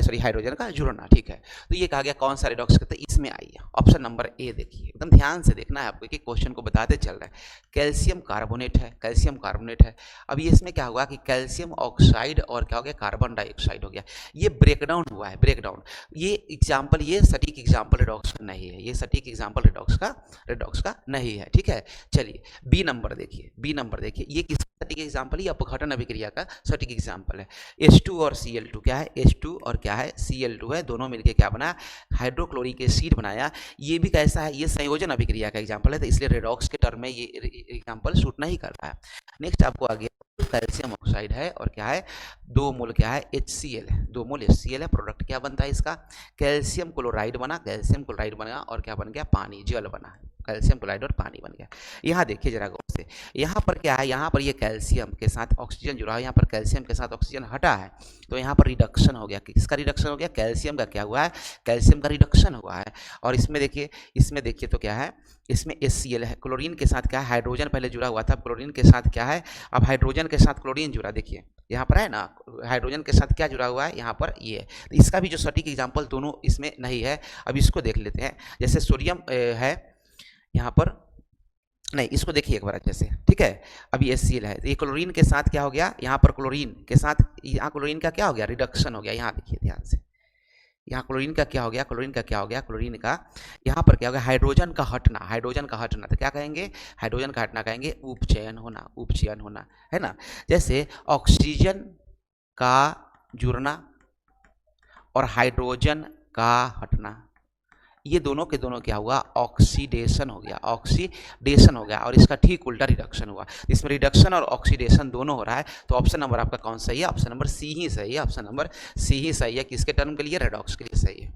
सॉरी हाइड्रोजन का जुड़ना, ठीक है। तो ये कहा गया कौन सा रिडॉक्स करते हैं, इसमें आइए ऑप्शन नंबर ए देखिए, एकदम ध्यान से देखना है आपको कि क्वेश्चन को बताते चल रहा है। कैल्शियम कार्बोनेट है, कैल्शियम कार्बोनेट है, अब ये इसमें क्या हुआ कि कैल्शियम ऑक्साइड और क्या हो गया कार्बन डाइऑक्साइड हो गया, ये ब्रेकडाउन हुआ है, ब्रेकडाउन। ये एग्जाम्पल, ये सटीक एग्जाम्पल रिडॉक्स का नहीं है, ये सटीक एग्जाम्पल रिडॉक्स का नहीं है, ठीक है। चलिए बी नंबर देखिए, बी नंबर देखिए, ये किस सटीक एग्जाम्पल, ये अपघटन अभिक्रिया का सटीक एग्जाम्पल है। H2 और Cl2 क्या है, H2 और क्या है Cl2 है, दोनों मिलके क्या बना, हाइड्रोक्लोरिक एसिड बनाया। ये भी कैसा है, ये संयोजन अभिक्रिया का एग्जाम्पल है, तो इसलिए रेडॉक्स के टर्म में ये एग्जाम्पल सूट नहीं कर रहा है। नेक्स्ट आपको आ गया कैल्शियम ऑक्साइड है और क्या है 2 मोल क्या है HCl है, 2 मोल HCl है, प्रोडक्ट क्या बनता है इसका, कैल्शियम क्लोराइड बना, कैल्शियम क्लोराइड बना और क्या बन गया पानी, जल बना, कैल्शियम क्लोराइड और पानी बन गया। यहाँ देखिए जरा गौर से, यहाँ पर क्या है, यहाँ पर ये कैल्शियम के साथ ऑक्सीजन जुड़ा है, यहाँ पर कैल्शियम के साथ ऑक्सीजन हटा है, तो यहाँ पर रिडक्शन हो गया, किसका रिडक्शन हो गया, कैल्शियम का क्या हुआ है, कैल्शियम का रिडक्शन हुआ है। और इसमें देखिए तो क्या है, इसमें HCl है, क्लोरीन के साथ क्या है, हाइड्रोजन पहले जुड़ा हुआ था, क्लोरीन के साथ क्या है, अब हाइड्रोजन के साथ क्लोरीन जुड़ा, देखिए यहाँ पर है ना, हाइड्रोजन के साथ क्या जुड़ा हुआ है, यहाँ पर ये है। तो इसका भी जो सटीक एग्जाम्पल दोनों इसमें नहीं है। अब इसको देख लेते हैं, जैसे सोडियम है यहाँ पर, नहीं इसको देखिए एक बार अच्छे से, ठीक है। अभी HCl है, तो ये क्लोरीन के साथ क्या हो गया, यहाँ पर क्लोरीन के साथ, यहाँ क्लोरीन का क्या हो गया, रिडक्शन हो गया, यहाँ देखिए ध्यान से, यहाँ क्लोरीन का क्या हो गया, क्लोरीन का क्या हो गया, क्लोरीन का यहाँ पर क्या हो गया, हाइड्रोजन का हटना, हाइड्रोजन का हटना, तो क्या कहेंगे, हाइड्रोजन का हटना कहेंगे उपचयन होना, उपचयन होना, है ना। जैसे ऑक्सीजन का जुड़ना और हाइड्रोजन का हटना, ये दोनों के दोनों क्या हुआ, ऑक्सीडेशन हो गया, ऑक्सीडेशन हो गया, और इसका ठीक उल्टा रिडक्शन हुआ। इसमें रिडक्शन और ऑक्सीडेशन दोनों हो रहा है, तो ऑप्शन नंबर आपका कौन सही है, ऑप्शन नंबर सी ही सही है, ऑप्शन नंबर सी ही सही है, किसके टर्म के लिए, रेडॉक्स के लिए सही है,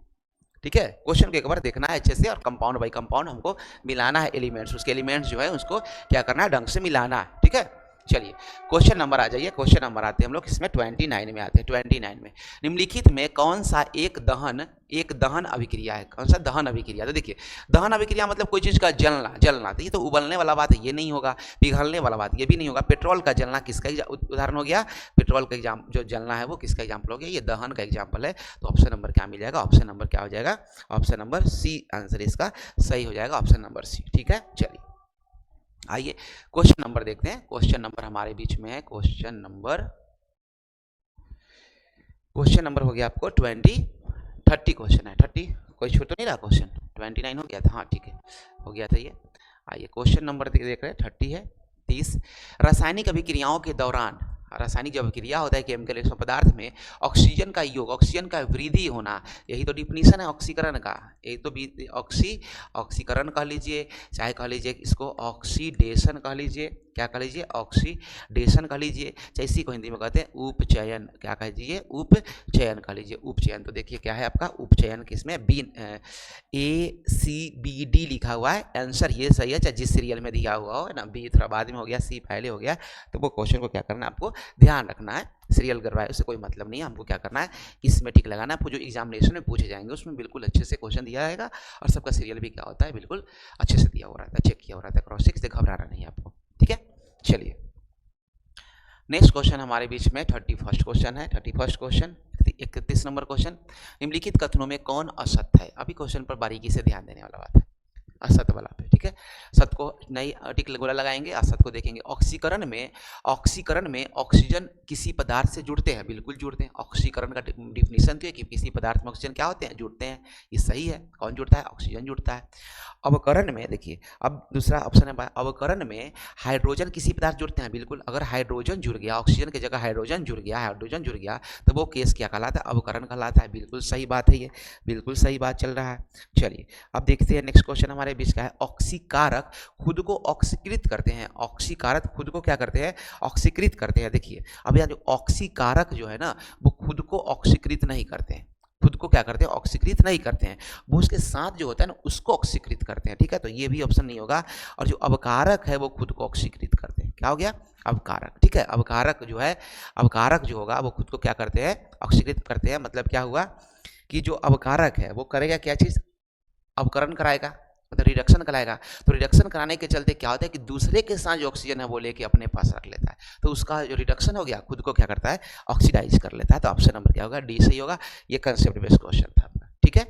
ठीक है। क्वेश्चन को एक बार देखना है अच्छे से, और कंपाउंड बाई कंपाउंड हमको मिलाना है एलिमेंट्स, उसके एलिमेंट्स जो है उसको क्या करना है, ढंग से मिलाना है, ठीक है। चलिए क्वेश्चन नंबर आ जाइए, क्वेश्चन नंबर आते हैं हम लोग इसमें 29 में आते हैं, 29 में निम्नलिखित में कौन सा एक दहन अभिक्रिया है, कौन सा दहन अभिक्रिया, तो देखिए दहन अभिक्रिया मतलब कोई चीज़ का जलना, तो ये तो उबलने वाला बात है, ये नहीं होगा, पिघलने वाला बात ये भी नहीं होगा। पेट्रोल का जलना किसका उदाहरण हो गया, पेट्रोल का एग्जाम जो जलना है वो किसका एग्जाम्पल हो गया, ये दहन का एग्जाम्पल है। तो ऑप्शन नंबर क्या मिल जाएगा, ऑप्शन नंबर क्या हो जाएगा, ऑप्शन नंबर सी आंसर इसका सही हो जाएगा, ऑप्शन नंबर सी, ठीक है। चलिए आइए क्वेश्चन नंबर देखते हैं, क्वेश्चन नंबर हमारे बीच में है, क्वेश्चन नंबर हो गया आपको 30 क्वेश्चन है, 30 कोई छूट तो नहीं रहा, क्वेश्चन 29 हो गया था, हाँ ठीक है हो गया था ये। आइए क्वेश्चन नंबर देख रहे हैं 30 है, 30 रासायनिक अभिक्रियाओं के दौरान, रासायनिक जो अभिक्रिया होता है केमिकल रिएक्शन पदार्थ में, ऑक्सीजन का योग, ऑक्सीजन का वृद्धि होना, यही तो डिफिनीशन है ऑक्सीकरण का, यही तो ऑक्सीकरण कह लीजिए, चाहे कह लीजिए इसको ऑक्सीडेशन कह लीजिए, क्या कह लीजिए, ऑक्सीडेशन कह लीजिए, चाहे इसी को हिंदी में कहते हैं उपचयन, क्या कह लीजिए, उपचयन कह लीजिए, उपचयन। तो देखिए क्या है आपका उपचयन, किसमें ACBD लिखा हुआ है, आंसर ये सही है, चाहे जिस सीरियल में दिया हुआ हो, है ना, बी थोड़ा बाद में हो गया, सी पहले हो गया, तो वो क्वेश्चन को क्या करना है, आपको ध्यान रखना है, सीरियल करवाए उससे कोई मतलब नहीं है, हमको क्या करना है, इसमें टिक लगाना है, आपको जो एग्जामिनेशन में पूछे जाएंगे उसमें बिल्कुल अच्छे से क्वेश्चन दिया जाएगा, और सबका सीरियल भी क्या होता है, बिल्कुल अच्छे से दिया हो रहा था, चेक किया हो रहा था, क्रॉस चेक से घबराना नहीं है आपको, ठीक है। चलिए नेक्स्ट क्वेश्चन हमारे बीच में 31st क्वेश्चन है, 31st क्वेश्चन, 31 नंबर क्वेश्चन, निम्नलिखित कथनों में कौन असत्य है। अभी क्वेश्चन पर बारीकी से ध्यान देने वाला बात है, असत वाला पे, ठीक है। सत को नई टिक गोला लगाएंगे, असत को देखेंगे। ऑक्सीकरण में ऑक्सीजन किसी पदार्थ से जुड़ते हैं, बिल्कुल जुड़ते हैं। ऑक्सीकरण का डिफिनीशन तो है कि किसी पदार्थ में ऑक्सीजन क्या होते हैं, जुड़ते हैं। ये सही है। कौन जुड़ता है, ऑक्सीजन जुड़ता है। अवकरण में देखिए, अब दूसरा ऑप्शन है, अवकरण में हाइड्रोजन किसी पदार्थ जुड़ते हैं, बिल्कुल। अगर हाइड्रोजन जुड़ गया, ऑक्सीजन की जगह हाइड्रोजन जुड़ गया तो वो केस क्या कहलाता है, अवकरण कहलाता है। बिल्कुल सही बात है, ये बिल्कुल सही बात चल रहा है। चलिए अब देखते हैं नेक्स्ट क्वेश्चन हमारे बीच का है, ऑक्सीकारक खुद को ऑक्सीकृत करते हैं। ऑक्सीकारक खुद को क्या करते हैं, ऑक्सीकृत करते हैं। देखिए अब यहाँ जो ऑक्सीकारक जो है ना, वो खुद को ऑक्सीकृत नहीं करते हैं। खुद को क्या करते हैं, ऑक्सीकृत नहीं करते हैं। वो उसके साथ जो होता है ना, उसको ऑक्सीकृत करते हैं, ठीक है। तो ये भी ऑप्शन नहीं होगा। और जो अवकारक है वो खुद को ऑक्सीकृत करते हैं। क्या हो गया, अवकारक, ठीक है। अवकारक जो है, अवकारक जो होगा वो खुद को क्या करते हैं, ऑक्सीकृत करते हैं। मतलब क्या हुआ कि जो अवकारक है वो करेगा क्या चीज़, अवकरण कराएगा, मतलब रिडक्शन कराएगा। तो रिडक्शन कराने के चलते क्या होता है कि दूसरे के साथ जो ऑक्सीजन है वो लेके अपने पास रख लेता है। तो उसका जो रिडक्शन हो गया, खुद को क्या करता है, ऑक्सीडाइज कर लेता है। तो ऑप्शन नंबर क्या होगा, डी सही होगा। ये कंसेप्ट बेस्ड क्वेश्चन था आपका, ठीक है।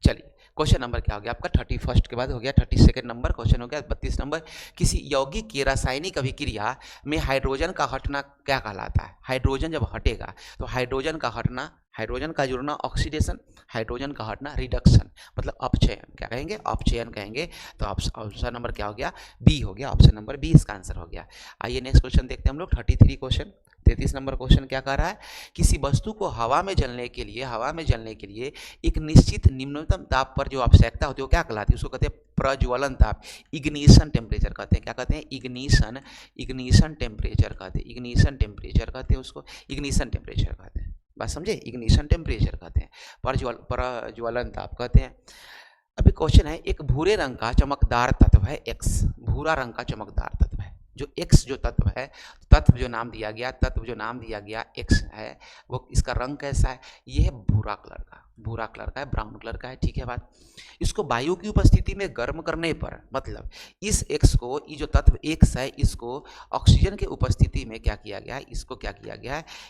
चलिए क्वेश्चन नंबर क्या हो गया आपका, 31 के बाद हो गया 32 नंबर क्वेश्चन हो गया। 32 नंबर, किसी यौगिक की रासायनिक अभिक्रिया में हाइड्रोजन का हटना क्या कहलाता है। हाइड्रोजन जब हटेगा तो हाइड्रोजन का हटना, हाइड्रोजन का जुड़ना ऑक्सीडेशन, हाइड्रोजन का हटना रिडक्शन, मतलब अपचयन। क्या कहेंगे, अपचयन कहेंगे। तो ऑप्शन नंबर क्या हो गया, बी हो गया। ऑप्शन नंबर बी इसका आंसर हो गया। आइए नेक्स्ट क्वेश्चन देखते हैं हम लोग, 33 क्वेश्चन। 33 नंबर क्वेश्चन क्या कह रहा है, किसी वस्तु को हवा में जलने के लिए एक निश्चित निम्नतम ताप पर जो आवश्यकता होती है वो क्या कहलाती है, उसको कहते हैं प्रज्वलन ताप, इग्निशन टेम्परेचर कहते हैं। क्या कहते हैं, इग्निशन टेम्परेचर कहते हैं, इग्निशन टेम्परेचर कहते हैं उसको, इग्निशन टेम्परेचर कहते हैं। बात समझे, इग्निशन टेम्परेचर कहते हैं, प्रज्वलन ताप कहते हैं। अभी क्वेश्चन है, एक भूरे रंग का चमकदार तत्व है एक्स, भूरा रंग का चमकदार तत्व है। जो एक्स जो तत्व है, तत्व जो नाम दिया गया एक्स है, वो इसका रंग कैसा है, ये है भूरा कलर का है, ब्राउन कलर का है, ठीक है बात। इसको वायु की उपस्थिति में गर्म करने पर, मतलब इस एक्स को, ये जो तत्व एक्स है, इसको ऑक्सीजन के उपस्थिति में क्या किया गया है,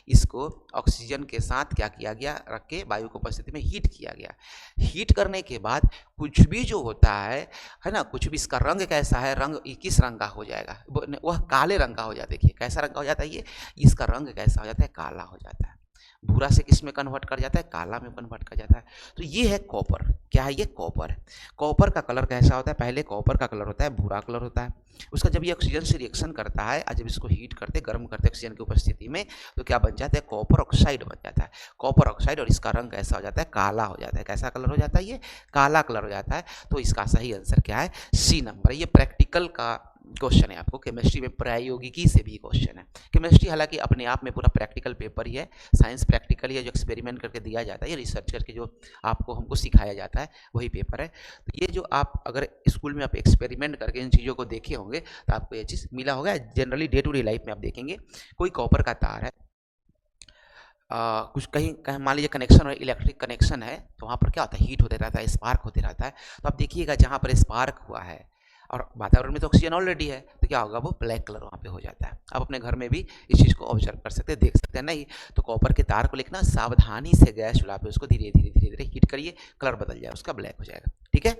इसको ऑक्सीजन के साथ क्या किया गया, रख के वायु की उपस्थिति में हीट किया गया। हीट करने के बाद कुछ भी जो होता है ना, कुछ भी, इसका रंग कैसा है, रंग किस रंग का हो जाएगा, वह काले रंग का हो जाता है। देखिए कैसा रंग का हो जाता है ये, इसका रंग कैसा हो जाता है, काला हो जाता है। भूरा से किस में कन्वर्ट कर जाता है, काला में कन्वर्ट कर जाता है। तो ये है कॉपर। क्या है ये, कॉपर। कॉपर का कलर कैसा होता है, पहले कॉपर का कलर होता है भूरा कलर होता है। उसका जब ये ऑक्सीजन से रिएक्शन करता है और जब इसको हीट करते, गर्म करते ऑक्सीजन की उपस्थिति में, तो क्या बन जाता है, कॉपर ऑक्साइड बन जाता है, कॉपर ऑक्साइड। और इसका रंग कैसा हो जाता है, काला हो जाता है। कैसा कलर हो जाता है, ये काला कलर हो जाता है। तो इसका सही आंसर क्या है, सी नंबर। ये प्रैक्टिकल का क्वेश्चन है, आपको केमिस्ट्री में प्रायोगिकी से भी क्वेश्चन है। केमिस्ट्री हालांकि अपने आप में पूरा प्रैक्टिकल पेपर ही है, साइंस प्रैक्टिकल है, जो एक्सपेरिमेंट करके दिया जाता है, ये रिसर्च करके जो आपको हमको सिखाया जाता है वही पेपर है। तो ये जो आप अगर स्कूल में आप एक्सपेरिमेंट करके इन चीज़ों को देखे होंगे तो आपको ये चीज़ मिला होगा। Generally day to day life में आप देखेंगे, कोई कॉपर का तार है, कुछ कहीं मान लीजिए कनेक्शन और इलेक्ट्रिक कनेक्शन है, तो वहाँ पर क्या होता है, हीट होते रहता है, स्पार्क होते रहता है। तो आप देखिएगा जहाँ पर स्पार्क हुआ है और वातावरण में तो ऑक्सीजन ऑलरेडी है, तो क्या होगा, वो ब्लैक कलर वहाँ पे हो जाता है। आप अपने घर में भी इस चीज़ को ऑब्जर्व कर सकते हैं, देख सकते हैं। नहीं तो कॉपर के तार को लिखना, सावधानी से गैस चूल्हा पे उसको धीरे धीरे हीट करिए, कलर बदल जाए उसका, ब्लैक हो जाएगा, ठीक है।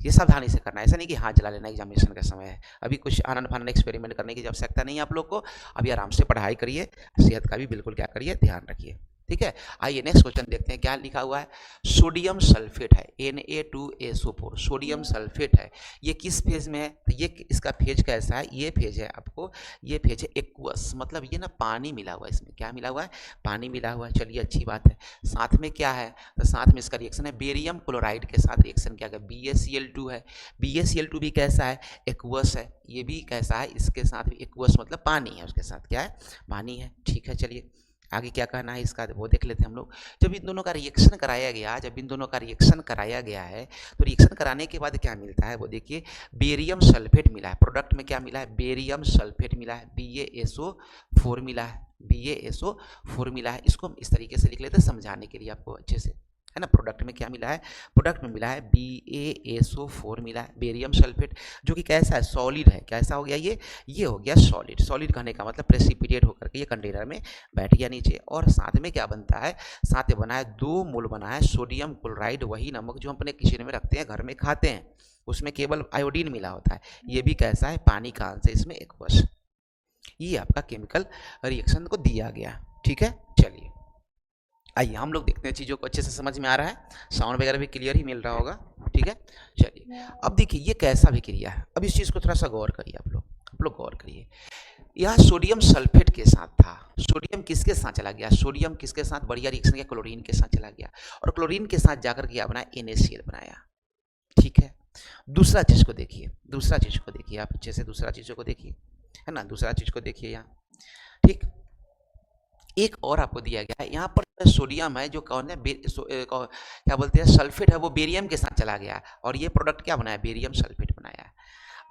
ये सावधानी से करना है, ऐसा नहीं कि हाथ जला लेना एग्जामिनेशन का समय है। अभी कुछ आनंद फानंद एक्सपेरिमेंट करने की आवश्यकता नहीं है आप लोग को। अभी आराम से पढ़ाई करिए, सेहत का भी बिल्कुल क्या करिए, ध्यान रखिए, ठीक है। आइए नेक्स्ट क्वेश्चन देखते हैं, क्या लिखा हुआ है, सोडियम सल्फेट है, Na2SO4, सोडियम सल्फेट है। ये किस फेज में है, तो ये इसका फेज कैसा है, ये फेज है आपको, ये फेज है एक्वस, मतलब ये ना पानी मिला हुआ है, इसमें क्या मिला हुआ है, पानी मिला हुआ है। चलिए अच्छी बात है। साथ में क्या है, तो साथ में इसका रिएक्शन है बेरियम क्लोराइड के साथ रिएक्शन क्या है, BaCl2 है। BaCl2 भी कैसा है, एक्वस है। ये भी कैसा है, इसके साथ भी एक्वस, मतलब पानी है, उसके साथ क्या है, पानी है, ठीक है। चलिए आगे क्या कहना है इसका, वो देख लेते हैं हम लोग। जब इन दोनों का रिएक्शन कराया गया है, तो रिएक्शन कराने के बाद क्या मिलता है, वो देखिए, बेरियम सल्फेट मिला है। प्रोडक्ट में क्या मिला है, बेरियम सल्फेट मिला है, BaSO4 मिला है, BaSO4 मिला है। इसको हम इस तरीके से लिख लेते हैं समझाने के लिए आपको अच्छे से। है ना। प्रोडक्ट में क्या मिला है, प्रोडक्ट में मिला है BaSO4 मिला है, बेरियम सल्फेट, जो कि कैसा है, सॉलिड है। कैसा हो गया ये हो गया सॉलिड। सॉलिड कहने का मतलब प्रेसिपिटेट होकर के ये कंटेनर में बैठ गया नीचे। और साथ में क्या बनता है, साथ में बना है 2 मोल बना है सोडियम क्लोराइड, वही नमक जो हम अपने किचन में रखते हैं, घर में खाते हैं, उसमें केवल आयोडीन मिला होता है। ये भी कैसा है, पानी का अंश है इसमें एक्वस। ये आपका केमिकल रिएक्शन को दिया गया। ठीक है, चलिए आइए हम लोग देखते हैं, चीज़ों को अच्छे से समझ में आ रहा है, साउंड वगैरह भी क्लियर ही मिल रहा होगा। ठीक है, चलिए अब देखिए ये कैसा भी क्रिया है। अब इस चीज़ को थोड़ा सा गौर करिए, आप लोग गौर करिए। यह सोडियम सल्फेट के साथ था, सोडियम किसके साथ चला गया, सोडियम किसके साथ बढ़िया रिएक्शन किया, क्लोरीन के साथ चला गया, और क्लोरीन के साथ जाकर क्या बनाया, NaCl बनाया। ठीक है, दूसरा चीज़ को देखिए, दूसरा चीज़ को देखिए आप अच्छे से, दूसरा चीज़ों को देखिए, है ना, दूसरा चीज़ को देखिए यहाँ। ठीक, एक और आपको दिया गया है यहाँ पर, सोडियम है जो कौन है, क्या बोलते हैं, सल्फेट है, वो बेरियम के साथ चला गया, और ये प्रोडक्ट क्या बनाया, बेरियम सल्फेट बनाया है।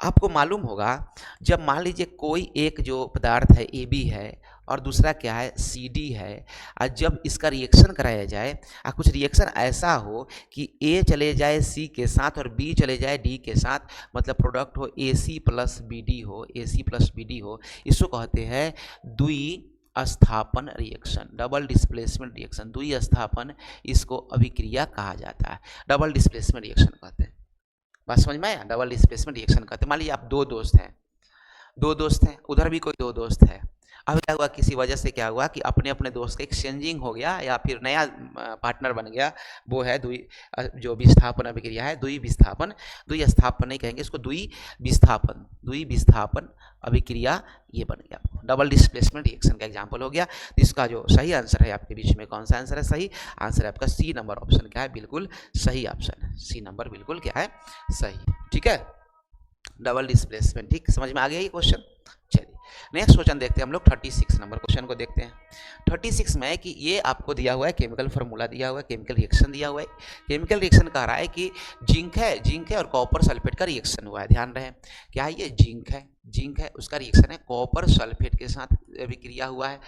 आपको मालूम होगा, जब मान लीजिए कोई एक जो पदार्थ है AB है और दूसरा क्या है CD है, और जब इसका रिएक्शन कराया जाए और कुछ रिएक्शन ऐसा हो कि A चले जाए C के साथ और B चले जाए D के साथ, मतलब प्रोडक्ट हो AC प्लस BD हो, AC प्लस BD हो, इसको कहते हैं द्विस्थापन रिएक्शन, डबल डिस्प्लेसमेंट रिएक्शन। द्विस्थापन इसको अभिक्रिया कहा जाता है, डबल डिस्प्लेसमेंट रिएक्शन कहते हैं। बात समझ में आया, डबल डिस्प्लेसमेंट रिएक्शन कहते हैं। मान लीजिए आप दो दोस्त हैं, उधर भी कोई 2 दोस्त है। अब क्या हुआ, किसी वजह से क्या हुआ कि अपने अपने दोस्त का एक्सचेंजिंग हो गया, या फिर नया पार्टनर बन गया, वो है जो विस्थापन अभिक्रिया है, द्विस्थापन नहीं कहेंगे इसको, द्विस्थापन अभिक्रिया, ये बन गया, डबल डिस्प्लेसमेंट रिएक्शन का एग्जाम्पल हो गया। तो इसका जो सही आंसर है आपके बीच में, कौन सा आंसर है सही आंसर है आपका C नंबर ऑप्शन क्या है, बिल्कुल सही ऑप्शन है, C नंबर बिल्कुल क्या है, सही। ठीक है, डबल डिस्प्लेसमेंट। ठीक, समझ में आ गया ये क्वेश्चन। चलिए नेक्स्ट क्वेश्चन देखते हैं हम लोग, 36 नंबर क्वेश्चन को देखते हैं। 36 में कि ये आपको दिया हुआ है, केमिकल फार्मूला दिया हुआ है, केमिकल रिएक्शन दिया हुआ है। केमिकल रिएक्शन कह रहा है कि जिंक है और कॉपर सल्फेट का रिएक्शन हुआ है। ध्यान रहे क्या है, ये जिंक है, उसका रिएक्शन है कॉपर सल्फेट के साथ अभिक्रिया हुआ है,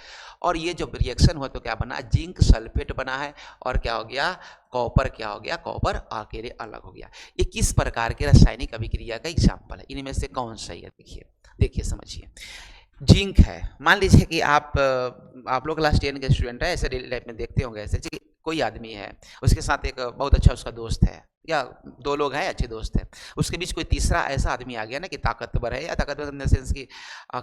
और ये जब रिएक्शन हुआ तो क्या बना, जिंक सल्फेट बना है, और क्या हो गया, कॉपर क्या हो गया, कॉपर अकेले अलग हो गया। ये किस प्रकार के रासायनिक अभिक्रिया का एग्जाम्पल है, इनमें से कौन सही है, देखिए समझिए। जिंक है, मान लीजिए कि आप लोग क्लास 10 के स्टूडेंट है, ऐसे डेली लाइफ में देखते होंगे, ऐसे कोई आदमी है, उसके साथ एक बहुत अच्छा उसका दोस्त है, या 2 लोग हैं अच्छे दोस्त हैं, उसके बीच कोई तीसरा ऐसा आदमी आ गया ना कि ताकतवर है, या ताकतवर इन द सेंस कि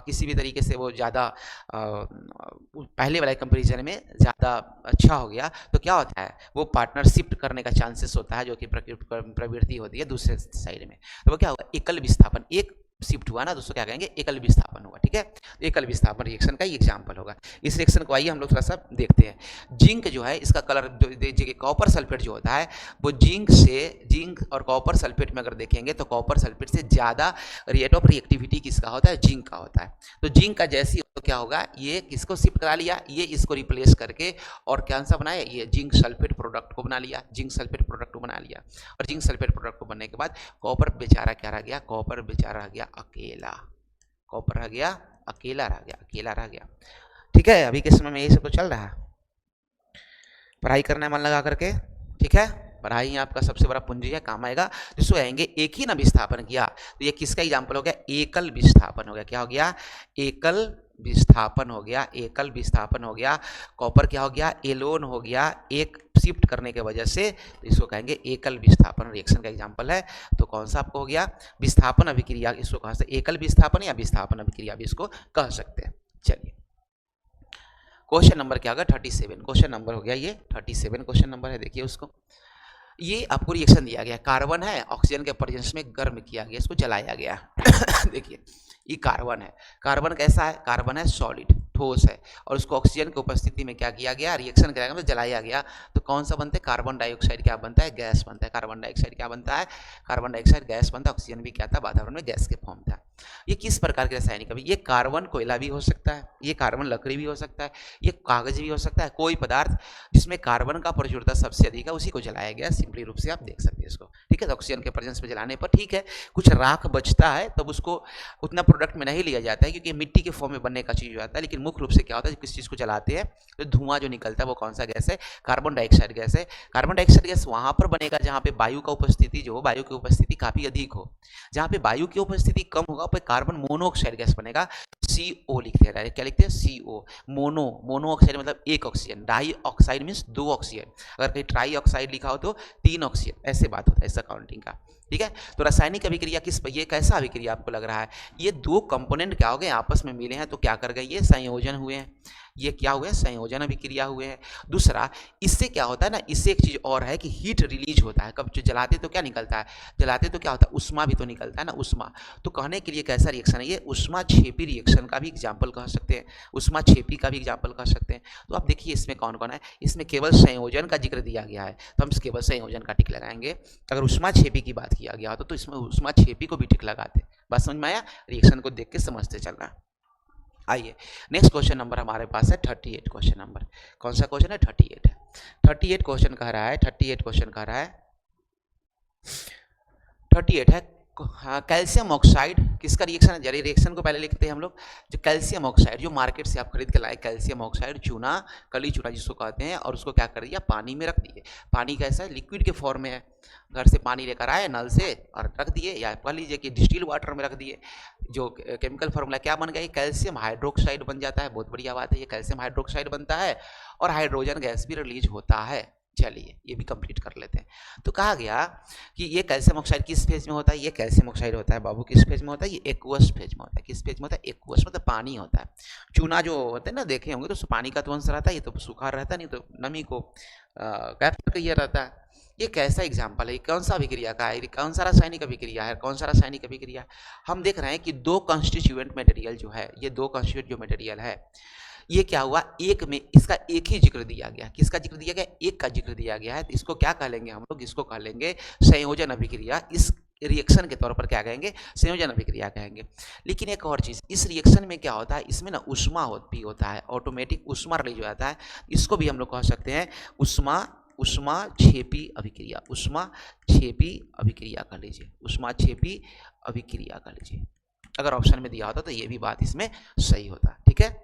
किसी भी तरीके से वो ज़्यादा पहले वाले कंपेरिजन में ज़्यादा अच्छा हो गया, तो क्या होता है, वो पार्टनर शिफ्ट करने का चांसेस होता है, जो कि प्रवृत्ति होती है दूसरे साइड में। तो वो क्या होगा, एकल विस्थापन, एक शिफ्ट हुआ ना, दोस्तों क्या कहेंगे, एकल विस्थापन हुआ। ठीक है, तो एकल विस्थापन रिएक्शन का ही एग्जाम्पल होगा। इस रिएक्शन को आइए हम लोग थोड़ा सा देखते हैं। जिंक जो है, इसका कलर देखिए, कॉपर सल्फेट जो होता है वो जिंक और कॉपर सल्फेट में अगर देखेंगे तो कॉपर सल्फेट से ज़्यादा रेट ऑफ रिएक्टिविटी किसका होता है, जिंक का होता है। तो जिंक का जैसी तो क्या होगा, ये किसको शिफ्ट करा लिया, ये इसको रिप्लेस करके, और कौन सा बनाया, ये जिंक सल्फेट प्रोडक्ट को बना लिया, जिंक सल्फेट प्रोडक्ट को बना लिया। और जिंक सल्फेट प्रोडक्ट को बनने के बाद कॉपर बेचारा क्या रह गया, कॉपर बेचारा रह गया अकेला, कॉपर रह गया अकेला रह गया। ठीक है, अभी के समय में यही सब तो चल रहा है, पढ़ाई करना है मन लगा करके। ठीक है, पढ़ाई आपका सबसे बड़ा पूंजी है, काम आएगा। जिसको कहेंगे एक ही ना विस्थापन किया, तो ये किसका एग्जाम्पल हो गया, एकल विस्थापन हो गया। क्या हो गया, एकल विस्थापन हो गया, एकल विस्थापन हो गया। कॉपर क्या हो गया, एलोन हो गया, एक शिफ्ट करने के वजह से, तो इसको कहेंगे एकल विस्थापन रिएक्शन का एग्जाम्पल है। तो कौन सा आपको हो गया, विस्थापन अभिक्रिया, इसको कह सकते एकल विस्थापन या विस्थापन अभिक्रिया भी इसको कह सकते हैं। चलिए क्वेश्चन नंबर क्या होगा, 37 क्वेश्चन नंबर हो गया, ये 37 क्वेश्चन नंबर है। देखिए उसको, ये आपको रिएक्शन दिया गया, कार्बन है, ऑक्सीजन के प्रेजेंस में गर्म किया गया, इसको जलाया गया। देखिए ये कार्बन है, कार्बन कैसा है, कार्बन है सॉलिड, ठोस है, और उसको ऑक्सीजन की उपस्थिति में क्या किया गया, रिएक्शन कराया गया, जलाया गया। तो कौन सा बनता है, कार्बन डाइऑक्साइड क्या बनता है, गैस बनता है। कार्बन डाइऑक्साइड क्या बनता है, कार्बन डाइऑक्साइड गैस बनता है। ऑक्सीजन भी क्या था, वातावरण में गैस के फॉर्म था। ये किस प्रकार के रासायनिक अभिक्रिया, ये कार्बन कोयला भी हो सकता है, ये कार्बन लकड़ी भी हो सकता है, ये कागज भी हो सकता है, कोई पदार्थ जिसमें कार्बन का प्रचुरता सबसे अधिक है उसी को जलाया गया, सिंपली रूप से आप देख सकते हैं इसको, ठीक है। तो ऑक्सीजन के प्रेजेंस में जलाने पर ठीक है कुछ राख बचता है तब उसको उतना प्रोडक्ट में नहीं लिया जाता है क्योंकि मिट्टी के फॉर्म में बनने का चीज हो जाता है, लेकिन मुख्य रूप से क्या होता है किस चीज को जलाते हैं तो धुआं जो निकलता है वो कौन सा गैस है, कार्बन डाइऑक्साइड गैस है। कार्बन डाइऑक्साइड गैस वहां पर बनेगा जहां पे वायु का उपस्थिति जो वायु की उपस्थिति काफी अधिक हो, जहां पे वायु की उपस्थिति कम होगा पे कार्बन मोनोऑक्साइड गैस बनेगा, CO लिखते हैं, क्या लिखते हैं CO, मोनोऑक्साइड मतलब एक ऑक्सीजन, डाई ऑक्साइड मीन्स दो ऑक्सीजन, अगर कहीं ट्राई ऑक्साइड लिखा हो तो तीन ऑक्सीजन, ऐसे बात होता है इसका काउंटिंग का, ठीक है। तो रासायनिक अभिक्रिया किस, ये कैसा अभिक्रिया आपको लग रहा है, ये दो कंपोनेंट क्या हो गए आपस में मिले हैं तो क्या कर गए, ये संयोजन हुए हैं, ये क्या हुए, संयोजन अभिक्रिया हुए हैं। दूसरा इससे क्या होता है ना, इससे एक चीज और है कि हीट रिलीज होता है, कब जो जलाते तो क्या निकलता है, जलाते तो क्या होता है उष्मा भी तो निकलता है ना, उष्मा। तो कहने के लिए कैसा रिएक्शन है ये, उष्मा छेपी रिएक्शन का भी एग्जाम्पल कह सकते हैं, उष्मा छेपी का भी एग्जाम्पल कह सकते हैं। तो आप देखिए इसमें कौन कौन है, इसमें केवल संयोजन का जिक्र दिया गया है तो हम केवल संयोजन का टिक लगाएंगे। अगर उष्मा छेपी की बात किया गया तो इसमें उष्मा छेपी को भी टिक लगाते, बात समझ में आया, रिएक्शन को देख के समझते चलना। आइए नेक्स्ट क्वेश्चन नंबर हमारे पास है 38 क्वेश्चन नंबर, कौन सा क्वेश्चन है 38 है, 38 क्वेश्चन कह रहा है, 38 क्वेश्चन कह रहा है, 38 है कैल्शियम ऑक्साइड किसका रिएक्शन है, जरा रिएक्शन को पहले लिखते हैं हम लोग। जो कैल्शियम ऑक्साइड जो मार्केट से आप खरीद के लाए कैल्शियम ऑक्साइड चूना, कली चूना जिसको कहते हैं, और उसको क्या कर दिया पानी में रख दिए, पानी कैसा है लिक्विड के फॉर्म में है, घर से पानी लेकर आए नल से और रख दिए, या कह लीजिए कि डिस्टिल वाटर में रख दिए, जो केमिकल फॉर्मूला क्या बन गया, कैल्शियम हाइड्रोक्साइड बन जाता है, बहुत बढ़िया बात है, ये कैल्शियम हाइड्रोक्साइड बनता है और हाइड्रोजन गैस भी रिलीज होता है। चलिए ये भी कंप्लीट कर लेते हैं। तो कहा गया कि ये कैल्शियम ऑक्साइड किस फेज में होता है, ये कैल्शियम ऑक्साइड होता है बाबू किस फेज में होता है, ये एक्वस फेज में होता है, किस फेज में होता है, एक्वस मतलब पानी होता है। चूना जो होता है ना देखे होंगे तो पानी का तो अंश रहता है, ये तो सूखा रहता है, नहीं तो नमी को कैप्चर किया रहता है। ये कैसा एग्जाम्पल है, कौन सा अभिक्रिया का है, कौन सा रासायनिक अभिक्रिया है, कौन सा रासायनिक अभिक्रिया, हम देख रहे हैं कि दो कॉन्स्टिट्यूएंट मटेरियल जो है, ये दो कॉन्स्टिट्यूएंट जो मटेरियल है ये क्या हुआ, एक में इसका एक ही जिक्र दिया गया, किसका जिक्र दिया गया, एक का जिक्र दिया गया है, तो इसको क्या कह लेंगे हम लोग, इसको कह लेंगे संयोजन अभिक्रिया, इस रिएक्शन के तौर पर क्या कहेंगे, संयोजन अभिक्रिया कहेंगे। लेकिन एक और चीज, इस रिएक्शन में क्या होता है, इसमें ना उष्मा भी होता है, ऑटोमेटिक उष्मा रिलीज हो जाता है, इसको भी हम लोग कह सकते हैं उष्मा छेपी अभिक्रिया, उष्मा छेपी अभिक्रिया कर लीजिए, उष्मा छेपी अभिक्रिया कर लीजिए, अगर ऑप्शन में दिया होता तो ये भी बात इसमें सही होता, ठीक है।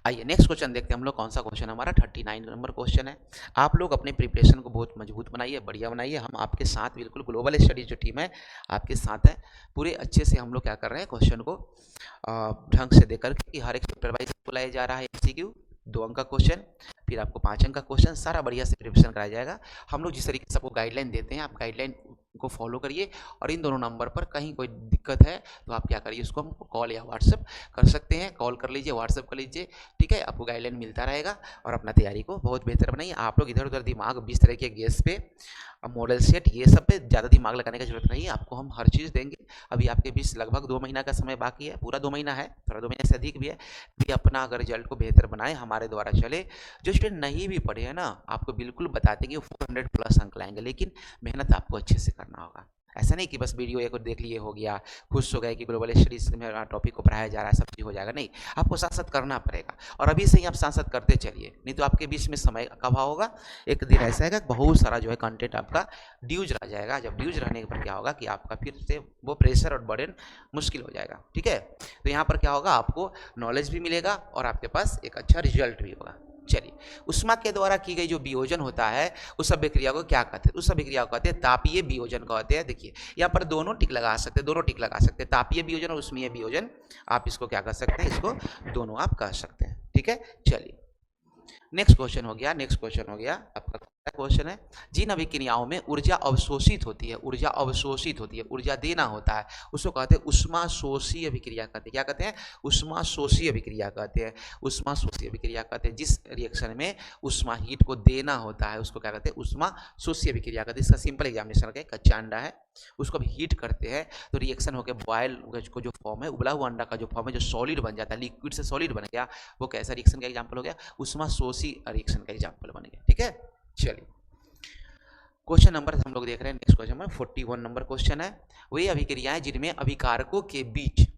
आइए नेक्स्ट क्वेश्चन देखते हैं हम लोग, कौन सा क्वेश्चन हमारा 39 नंबर क्वेश्चन है। आप लोग अपने प्रिपरेशन को बहुत मजबूत बनाइए, बढ़िया बनाइए, हम आपके साथ बिल्कुल ग्लोबल स्टडीज जो टीम है आपके साथ है, पूरे अच्छे से हम लोग क्या कर रहे हैं क्वेश्चन को ढंग से देकर कि हर एक चैप्टर वाइज आपको लाया जा रहा है, MCQ 2 अंक का क्वेश्चन, फिर आपको 5 अंक का क्वेश्चन, सारा बढ़िया से प्रिपरेशन कराया जाएगा। हम लोग जिस तरीके से आपको गाइडलाइन देते हैं आप गाइडलाइन को फॉलो करिए, और इन दोनों नंबर पर कहीं कोई दिक्कत है तो आप क्या करिए उसको हमको कॉल या व्हाट्सएप कर सकते हैं, कॉल कर लीजिए, व्हाट्सएप कर लीजिए, ठीक है। आपको गाइडलाइन मिलता रहेगा और अपना तैयारी को बहुत बेहतर बनाइए। आप लोग इधर उधर दिमाग 20 तरह के गेस पे, मॉडल सेट, ये सब पे ज़्यादा दिमाग लगाने की जरूरत नहीं है, आपको हम हर चीज़ देंगे। अभी आपके बीच लगभग 2 महीना का समय बाकी है, पूरा 2 महीना है, थोड़ा 2 महीने से अधिक भी है, भी अपना अगर रिजल्ट को बेहतर बनाए हमारे द्वारा चले। जो स्टूडेंट नहीं भी पढ़े हैं ना, आपको बिल्कुल बताते कि वो 400 प्लस अंक लाएंगे, लेकिन मेहनत आपको अच्छे से करना होगा। ऐसा नहीं कि बस वीडियो एक देख लिए हो गया, खुश हो गए कि ग्लोबल स्टडीज में टॉपिक को पढ़ाया जा रहा है सब चीज़ हो जाएगा, नहीं, आपको साथ साथ करना पड़ेगा, और अभी से ही आप साथ साथ करते चलिए, नहीं तो आपके बीच में समय का अभाव होगा। एक दिन ऐसा है बहुत सारा जो है कंटेंट आपका ड्यूज रह जाएगा, जब ड्यूज रहने पर क्या होगा कि आपका फिर से वो प्रेशर और बर्डन मुश्किल हो जाएगा, ठीक है। तो यहाँ पर क्या होगा, आपको नॉलेज भी मिलेगा और आपके पास एक अच्छा रिजल्ट भी होगा। चलिए, उष्मा के द्वारा की गई जो वियोजन होता है उस अभिक्रिया को क्या कहते हैं, उस अभिक्रिया को कहते हैं तापीय वियोजन कहते हैं। देखिए यहाँ पर दोनों टिक लगा सकते हैं, दोनों टिक लगा सकते हैं, तापीय वियोजन और उष्मीय वियोजन, आप इसको क्या कर सकते हैं, इसको दोनों आप कह सकते हैं, ठीक है। चलिए नेक्स्ट क्वेश्चन हो गया, नेक्स्ट क्वेश्चन हो गया आपका क्वेश्चन है, जिन अभिक्रियाओं में ऊर्जा अवशोषित होती है, ऊर्जा अवशोषित होती है, ऊर्जा देना होता है, उसको कहते हैं उष्माशोषी अभिक्रिया कहते हैं। क्या कहते हैं, उष्माशोषी अभिक्रिया कहते हैं, उष्माशोषी अभिक्रिया कहते हैं। जिस रिएक्शन में उष्मा हीट को देना होता है उसको क्या कहते हैं, उष्माशोषी अभिक्रिया कहते हैं। इसका सिंपल एग्जामिनेशन का कच्चा अंडा है, उसको भी हीट करते हैं तो रिएक्शन होकर बॉयल को जो फॉर्म है, उबला हुआ अंडा का जो फॉर्म है, जो सॉलिड बन जाता है, लिक्विड से सॉलिड बन गया, वो कैसा रिएक्शन का एग्जाम्पल हो गया, उष्माशोषी रिएक्शन का एग्जाम्पल बन गया, ठीक है। चलिए क्वेश्चन नंबर हम लोग देख रहे हैं, next question number 41 number question है। वही अभिक्रियाएं जिनमें अभिकारकों के बीच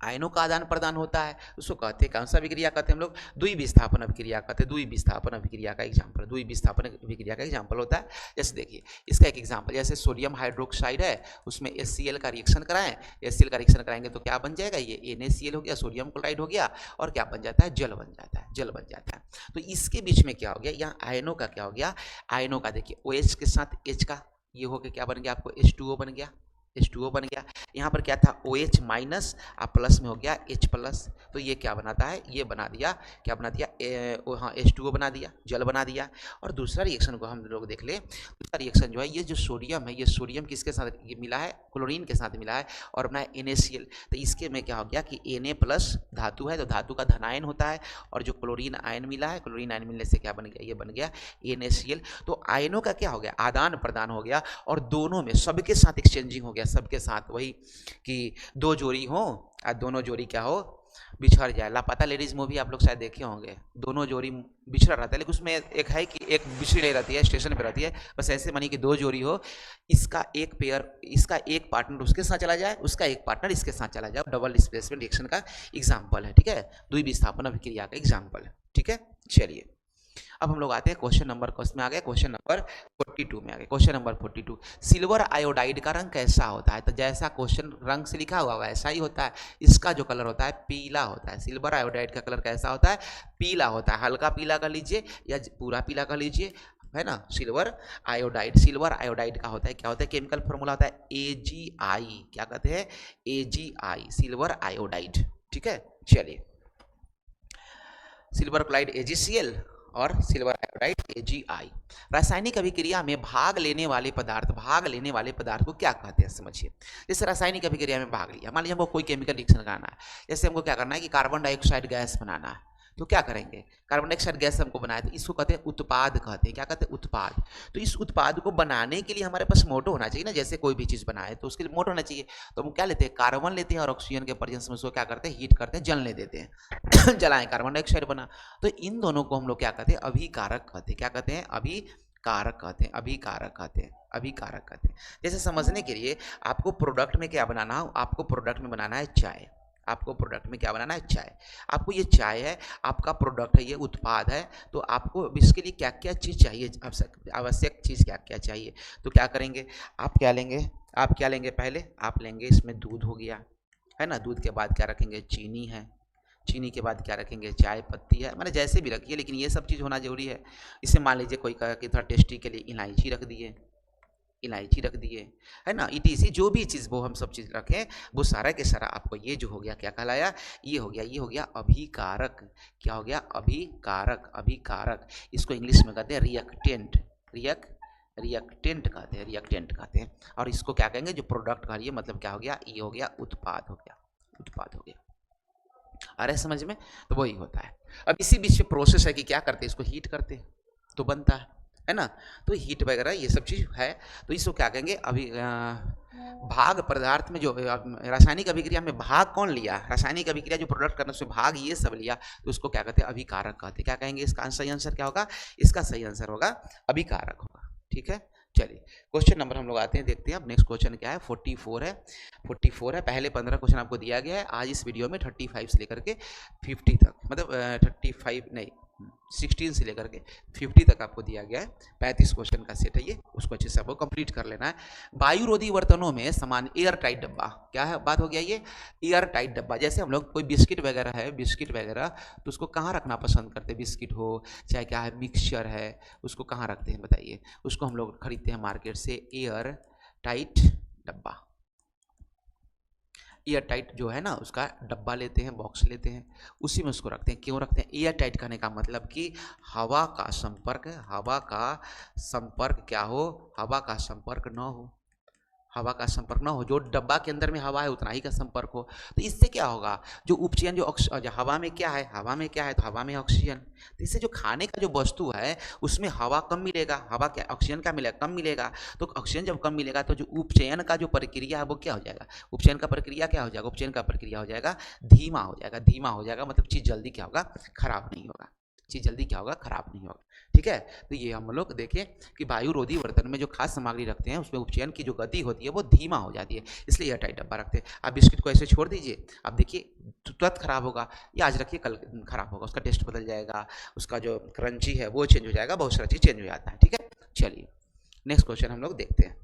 आयनों का आदान प्रदान होता है, उसको कहते हैं, कौन सा अभिक्रिया कहते हैं हम लोग? द्विविस्थापन अभिक्रिया कहते हैं। द्विविस्थापन अभिक्रिया का एग्जाम्पल, द्विविस्थापन अभिक्रिया का एग्जाम्पल होता है। जैसे देखिए इसका एक एग्जाम्पल, जैसे सोडियम हाइड्रोक्साइड है, उसमें HCl का रिएक्शन कराएं, HCl का रिएक्शन कराएंगे तो क्या बन जाएगा? ये NaCl हो गया, सोडियम क्लोराइड हो गया, और क्या बन जाता है? जल बन जाता है, जल बन जाता है। तो इसके बीच में क्या हो गया? यहाँ आयनों का क्या हो गया? आयनों का देखिए OH के साथ H का ये हो गया, क्या बन गया आपको? H2O बन गया, H2O बन गया। यहाँ पर क्या था? OH माइनस, आप प्लस में हो गया H प्लस, तो ये क्या बनाता है? ये बना दिया, क्या बना दिया? हाँ H2O बना दिया, जल बना दिया। और दूसरा रिएक्शन को हम लोग देख ले, दूसरा रिएक्शन जो है, ये जो सोडियम है, ये सोडियम किसके साथ ये मिला है? क्लोरीन के साथ मिला है, और बना है NaCl। तो इसके में क्या हो गया कि Na प्लस धातु है, तो धातु का धनायन होता है, और जो क्लोरीन आयन मिला है, क्लोरीन आयन मिलने से क्या बन गया? ये बन गया NaCl। तो आयनों का क्या हो गया? आदान प्रदान हो गया, और दोनों में सबके साथ एक्सचेंजिंग हो गया, सबके साथ। वही कि दो जोड़ी हो और दोनों जोड़ी क्या हो? बिछड़ जाए। लापता लेडीज मूवी आप लोग शायद देखे होंगे, दोनों जोड़ी बिछड़ा रहता है, लेकिन उसमें एक है कि एक बिछड़ी नहीं रहती है, स्टेशन पे रहती है। बस ऐसे मानिए कि दो जोड़ी हो, इसका एक पेयर, इसका एक पार्टनर उसके साथ चला जाए, उसका एक पार्टनर इसके साथ चला जाए, डबल डिस्प्लेसमेंट रिएक्शन का एग्जाम्पल है, ठीक है, द्विविस्थापन अभिक्रिया का एग्जाम्पल है, ठीक है। चलिए अब हम लोग आते हैं क्वेश्चन नंबर, में आ गए क्वेश्चन नंबर 42 में आ गए। क्वेश्चन नंबर 42, सिल्वर आयोडाइड का रंग कैसा होता है? तो जैसा क्वेश्चन रंग से लिखा हुआ वैसा ही होता है। इसका जो कलर होता है पीला होता है। सिल्वर आयोडाइड का कलर कैसा होता है? पीला होता है। हल्का पीला कर लीजिए या पूरा पीला कर लीजिए, है ना। सिल्वर आयोडाइड का होता है, क्या होता है? केमिकल फॉर्मूला होता है AgI, क्या कहते हैं? AgI, सिल्वर आयोडाइड, ठीक है। चलिए सिल्वर क्लोराइड AgCl और सिल्वर आयोडाइड AgI। रासायनिक अभिक्रिया में भाग लेने वाले पदार्थ को क्या कहते हैं? समझिए, जैसे रासायनिक अभिक्रिया में भाग लिया, मान लीजिए हमको कोई केमिकल रिएक्शन कराना है, जैसे हमको क्या करना है कि कार्बन डाइऑक्साइड गैस बनाना है, तो क्या करेंगे? कार्बन डाइऑक्साइड गैस हमको बनाया, तो इसको कहते हैं उत्पाद, कहते हैं, क्या कहते हैं? उत्पाद। तो इस उत्पाद को बनाने के लिए हमारे पास मोटो होना चाहिए ना, जैसे कोई भी चीज़ बनाए तो उसके लिए मोटो होना चाहिए। तो हम क्या लेते हैं? कार्बन लेते हैं, और ऑक्सीजन के प्रेजेंस में उसको क्या करते हैं? हीट करते हैं, जलने देते हैं जलाएं, कार्बन डाइऑक्साइड बना। तो इन दोनों को हम लोग क्या कहते हैं? अभिकारक कहते हैं। क्या कहते हैं? अभिकारक कहते हैं, अभिकारक कहते हैं, अभिकारक कहते हैं। जैसे समझने के लिए, आपको प्रोडक्ट में क्या बनाना हो? आपको प्रोडक्ट में बनाना है चाय। आपको प्रोडक्ट में क्या बनाना है? चाय। आपको ये चाय है, आपका प्रोडक्ट है, ये उत्पाद है, तो आपको इसके लिए क्या क्या चीज़ चाहिए? आवश्यक चीज़ क्या क्या चाहिए? तो क्या करेंगे? आप क्या लेंगे? पहले आप लेंगे, इसमें दूध हो गया, है ना। दूध के बाद क्या रखेंगे? चीनी है। चीनी के बाद क्या रखेंगे? चाय पत्ती है, मैंने जैसे भी रखिए, लेकिन ये सब चीज़ होना जरूरी है। इससे मान लीजिए कोई कहा कि थोड़ा टेस्टी के लिए इलायची रख दिए, है ना। ETC जो भी चीज़ वो हम सब चीज़ रखें, वो सारा के सारा आपको ये जो हो गया, क्या कहलाया? ये हो गया अभिकारक। क्या हो गया? अभिकारक। इसको इंग्लिश में कहते हैं रिएक्टेंट, रिएक्टेंट कहते हैं। और इसको क्या कहेंगे? जो प्रोडक्ट का ये मतलब क्या हो गया? ये हो गया उत्पाद हो गया। अरे समझ में? तो वही होता है। अब इसी बीच में प्रोसेस है कि क्या करते हैं? इसको हीट करते हैं तो बनता है ना। तो हीट वगैरह ये सब चीज़ है, तो इसको क्या कहेंगे? भाग पदार्थ में जो रासायनिक अभिक्रिया में भाग कौन लिया? रासायनिक अभिक्रिया जो प्रोडक्ट करने से भाग ये सब लिया, तो उसको क्या कहते हैं? अभिकारक कहते हैं। क्या कहेंगे? इसका सही आंसर क्या होगा? इसका सही आंसर होगा अभिकारक होगा, ठीक है। चलिए क्वेश्चन नंबर हम लोग आते हैं, देखते हैं अब नेक्स्ट क्वेश्चन क्या है। 44 है। पहले 15 क्वेश्चन आपको दिया गया है, आज इस वीडियो में 35 से लेकर के 50 तक, मतलब 35 नहीं 16 से लेकर के 50 तक आपको दिया गया है। 35 क्वेश्चन का सेट है ये, उसको अच्छे से आपको कंप्लीट कर लेना है। वायुरोधी बर्तनों में समान एयर टाइट डब्बा, क्या है बात हो गया? ये एयर टाइट डब्बा। जैसे हम लोग कोई बिस्किट वगैरह तो उसको कहाँ रखना पसंद करते हैं? बिस्किट हो चाहे क्या है, मिक्सचर है, उसको कहाँ रखते हैं बताइए? उसको हम लोग खरीदते हैं मार्केट से एयर टाइट डब्बा। एयर टाइट जो है ना, उसका डब्बा लेते हैं, बॉक्स लेते हैं, उसी में उसको रखते हैं। क्यों रखते हैं? एयर टाइट कहने का मतलब कि हवा का संपर्क क्या हो? हवा का संपर्क न हो, जो डब्बा के अंदर में हवा है उतना ही का संपर्क हो। तो इससे क्या होगा? जो उपचयन जो हवा में क्या है? तो हवा में ऑक्सीजन, तो इससे जो खाने का जो वस्तु है उसमें हवा कम मिलेगा, ऑक्सीजन का मिलेगा, कम मिलेगा। तो ऑक्सीजन जब कम मिलेगा तो जो उपचयन का जो प्रक्रिया है वो क्या हो जाएगा? उपचयन का प्रक्रिया हो जाएगा? धीमा हो जाएगा। मतलब चीज़ जल्दी क्या होगा? खराब नहीं होगा, चीज़ जल्दी क्या होगा, खराब नहीं होगा। ठीक है, तो ये हम लोग देखें कि वायुरोधी बर्तन में जो खास सामग्री रखते हैं उसमें उपचयन की जो गति होती है वो धीमा हो जाती है, इसलिए एयरटाइट डब्बा रखते हैं। आप बिस्किट को ऐसे छोड़ दीजिए, आप देखिए तुरंत खराब होगा, या आज रखिए कल खराब होगा, उसका टेस्ट बदल जाएगा, उसका जो क्रंची है वो चेंज हो जाएगा, बहुत सारा चीज़ चेंज हो जाता है। ठीक है, चलिए नेक्स्ट क्वेश्चन हम लोग देखते हैं।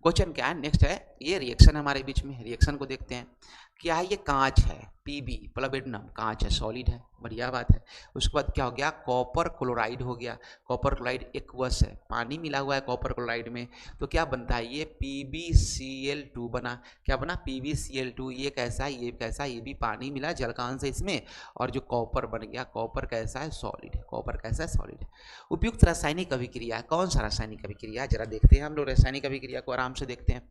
क्वेश्चन क्या है, नेक्स्ट है, ये रिएक्शन हमारे बीच में, रिएक्शन को देखते हैं। क्या है, ये कांच है, पीबी प्लैटिनम कांच है, सॉलिड है, बढ़िया बात है। उसके बाद क्या हो गया, कॉपर क्लोराइड हो गया। कॉपर क्लोराइड एक्वस है, पानी मिला हुआ है कॉपर क्लोराइड में, तो क्या बनता है, ये PbCl2 बना। क्या बना, PbCl2। ये कैसा है, ये कैसा है, ये भी पानी मिला जल का अंश है इसमें, और जो कॉपर बन गया, कॉपर कैसा है, सॉलिड है। कॉपर कैसा है, सॉलिड है। उपयुक्त रासायनिक अभिक्रिया है, कौन सा रासायनिक अभिक्रिया, जरा देखते हैं हम लोग रासायनिक अभिक्रिया को आराम से देखते हैं।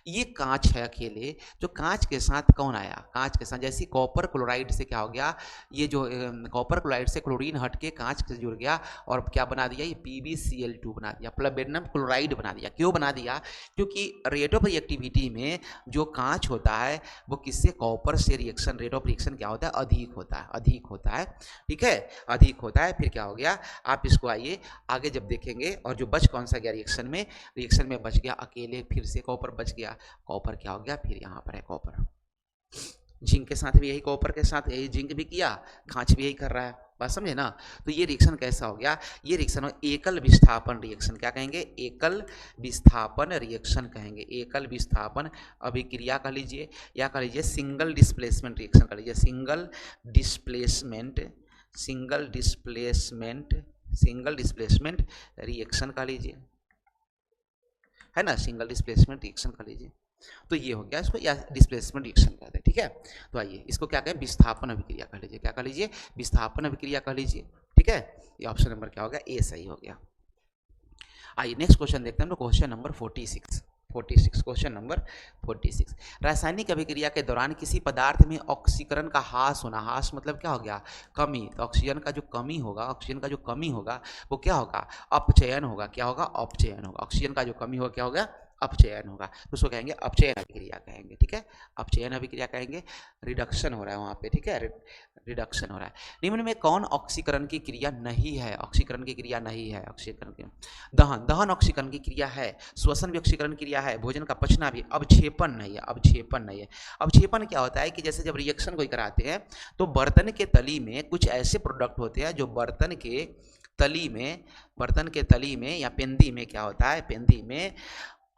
ये कांच है अकेले, जो कांच के साथ कौन आया, कांच के साथ जैसे कॉपर क्लोराइड से क्या हो गया, ये जो कॉपर क्लोराइड से क्लोरीन हट के कांच से जुड़ गया, और क्या बना दिया, ये PbCl2 बना दिया, प्लैटिनम क्लोराइड बना दिया। क्यों बना दिया, क्योंकि रेट ऑफ रिएक्टिविटी में जो कांच होता है वो किससे, कॉपर से रिएक्शन, रेट ऑफ रिएक्शन क्या होता है, अधिक होता है, अधिक होता है। ठीक है, अधिक होता है। फिर क्या हो गया, आप इसको आइए आगे जब देखेंगे, और जो बच कौन सा गया रिएक्शन में बच गया अकेले, फिर से कॉपर बच गया, कॉपर क्या हो गया, फिर यहाँ पर है कॉपर। जिंक के साथ भी यही, कॉपर के साथ यही, जिंक भी किया, कांच भी यही कर रहा है, बात समझे ना। तो ये रिएक्शन कैसा हो गया, ये रिएक्शन एकल विस्थापन रिएक्शन, क्या कहेंगे, एकल विस्थापन रिएक्शन कहेंगे, एकल विस्थापन अभिक्रिया कह लीजिए, या कह लीजिए सिंगल डिस्प्लेसमेंट रिएक्शन कह लीजिए, single displacement, single displacement, single displacement reaction कह लीजिए, है ना, सिंगल डिस्प्लेसमेंट रिएक्शन कह लीजिए। तो ये हो गया, इसको या डिस्प्लेसमेंट रिएक्शन कहते हैं। ठीक है, तो आइए इसको क्या कहें, विस्थापन अभिक्रिया कह लीजिए, क्या कह लीजिए, विस्थापन अभिक्रिया कह लीजिए। ठीक है, ये ऑप्शन नंबर क्या हो गया, ए सही हो गया। आइए नेक्स्ट क्वेश्चन देखते हैं हम लोग, क्वेश्चन नंबर 46। क्वेश्चन नंबर 46, रासायनिक अभिक्रिया के दौरान किसी पदार्थ में ऑक्सीकरण का ह्रास होना, ह्रास मतलब क्या हो गया, कमी, तो ऑक्सीजन का जो कमी होगा, ऑक्सीजन का जो कमी होगा वो क्या होगा, अपचयन होगा। क्या होगा, अपचयन होगा। ऑक्सीजन का जो कमी होगा क्या होगा, अपचयन होगा, तो उसको कहेंगे अपचयन अभिक्रिया कहेंगे। ठीक है, अपचयन अभिक्रिया कहेंगे, रिडक्शन हो रहा है वहाँ पे। ठीक है, रिडक्शन हो रहा है। निम्न में कौन ऑक्सीकरण की क्रिया नहीं है, ऑक्सीकरण की क्रिया नहीं है, ऑक्सीकरण की, दहन, दहन ऑक्सीकरण की क्रिया है, श्वसन भी ऑक्सीकरण की क्रिया है, भोजन का पचना भी, अवक्षेपण नहीं है, अवक्षेपण नहीं है। अवक्षेपण क्या होता है कि जैसे जब रिएक्शन कोई कराते हैं तो बर्तन के तली में कुछ ऐसे प्रोडक्ट होते हैं जो बर्तन के तली में या पेंदी में क्या होता है, पेंदी में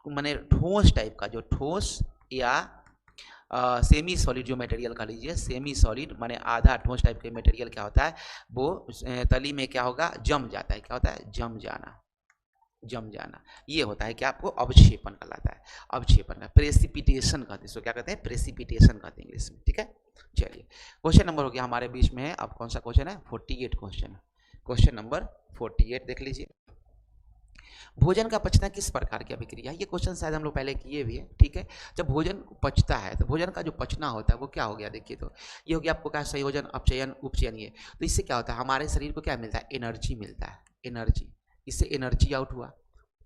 माने ठोस टाइप का, जो ठोस या सेमी सॉलिड जो मटेरियल का लीजिए, सेमी सॉलिड माने आधा ठोस टाइप के मटेरियल क्या होता है, वो तली में क्या होगा, जम जाता है। क्या होता है, जम जाना, जम जाना, ये होता है कि आपको अवक्षेपण कहलाता है, अवक्षेपण का, प्रेसिपिटेशन कहते हैं, इसको क्या कहते हैं, प्रेसिपिटेशन कहते हैं इंग्लिश में। ठीक है, चलिए क्वेश्चन नंबर हो गया हमारे बीच में है, अब कौन सा क्वेश्चन है, 48 क्वेश्चन, क्वेश्चन नंबर 48 देख लीजिए। भोजन का पचना किस प्रकार की अभिक्रिया, ये क्वेश्चन शायद हम लोग पहले किए भी है। ठीक है, जब भोजन पचता है तो भोजन का जो पचना होता है वो क्या हो गया, देखिए तो ये हो गया आपको क्या, संयोजन, अपचयन, उपचयन। ये तो इससे क्या होता है, हमारे शरीर को क्या मिलता है, एनर्जी मिलता है, एनर्जी, इससे एनर्जी आउट हुआ।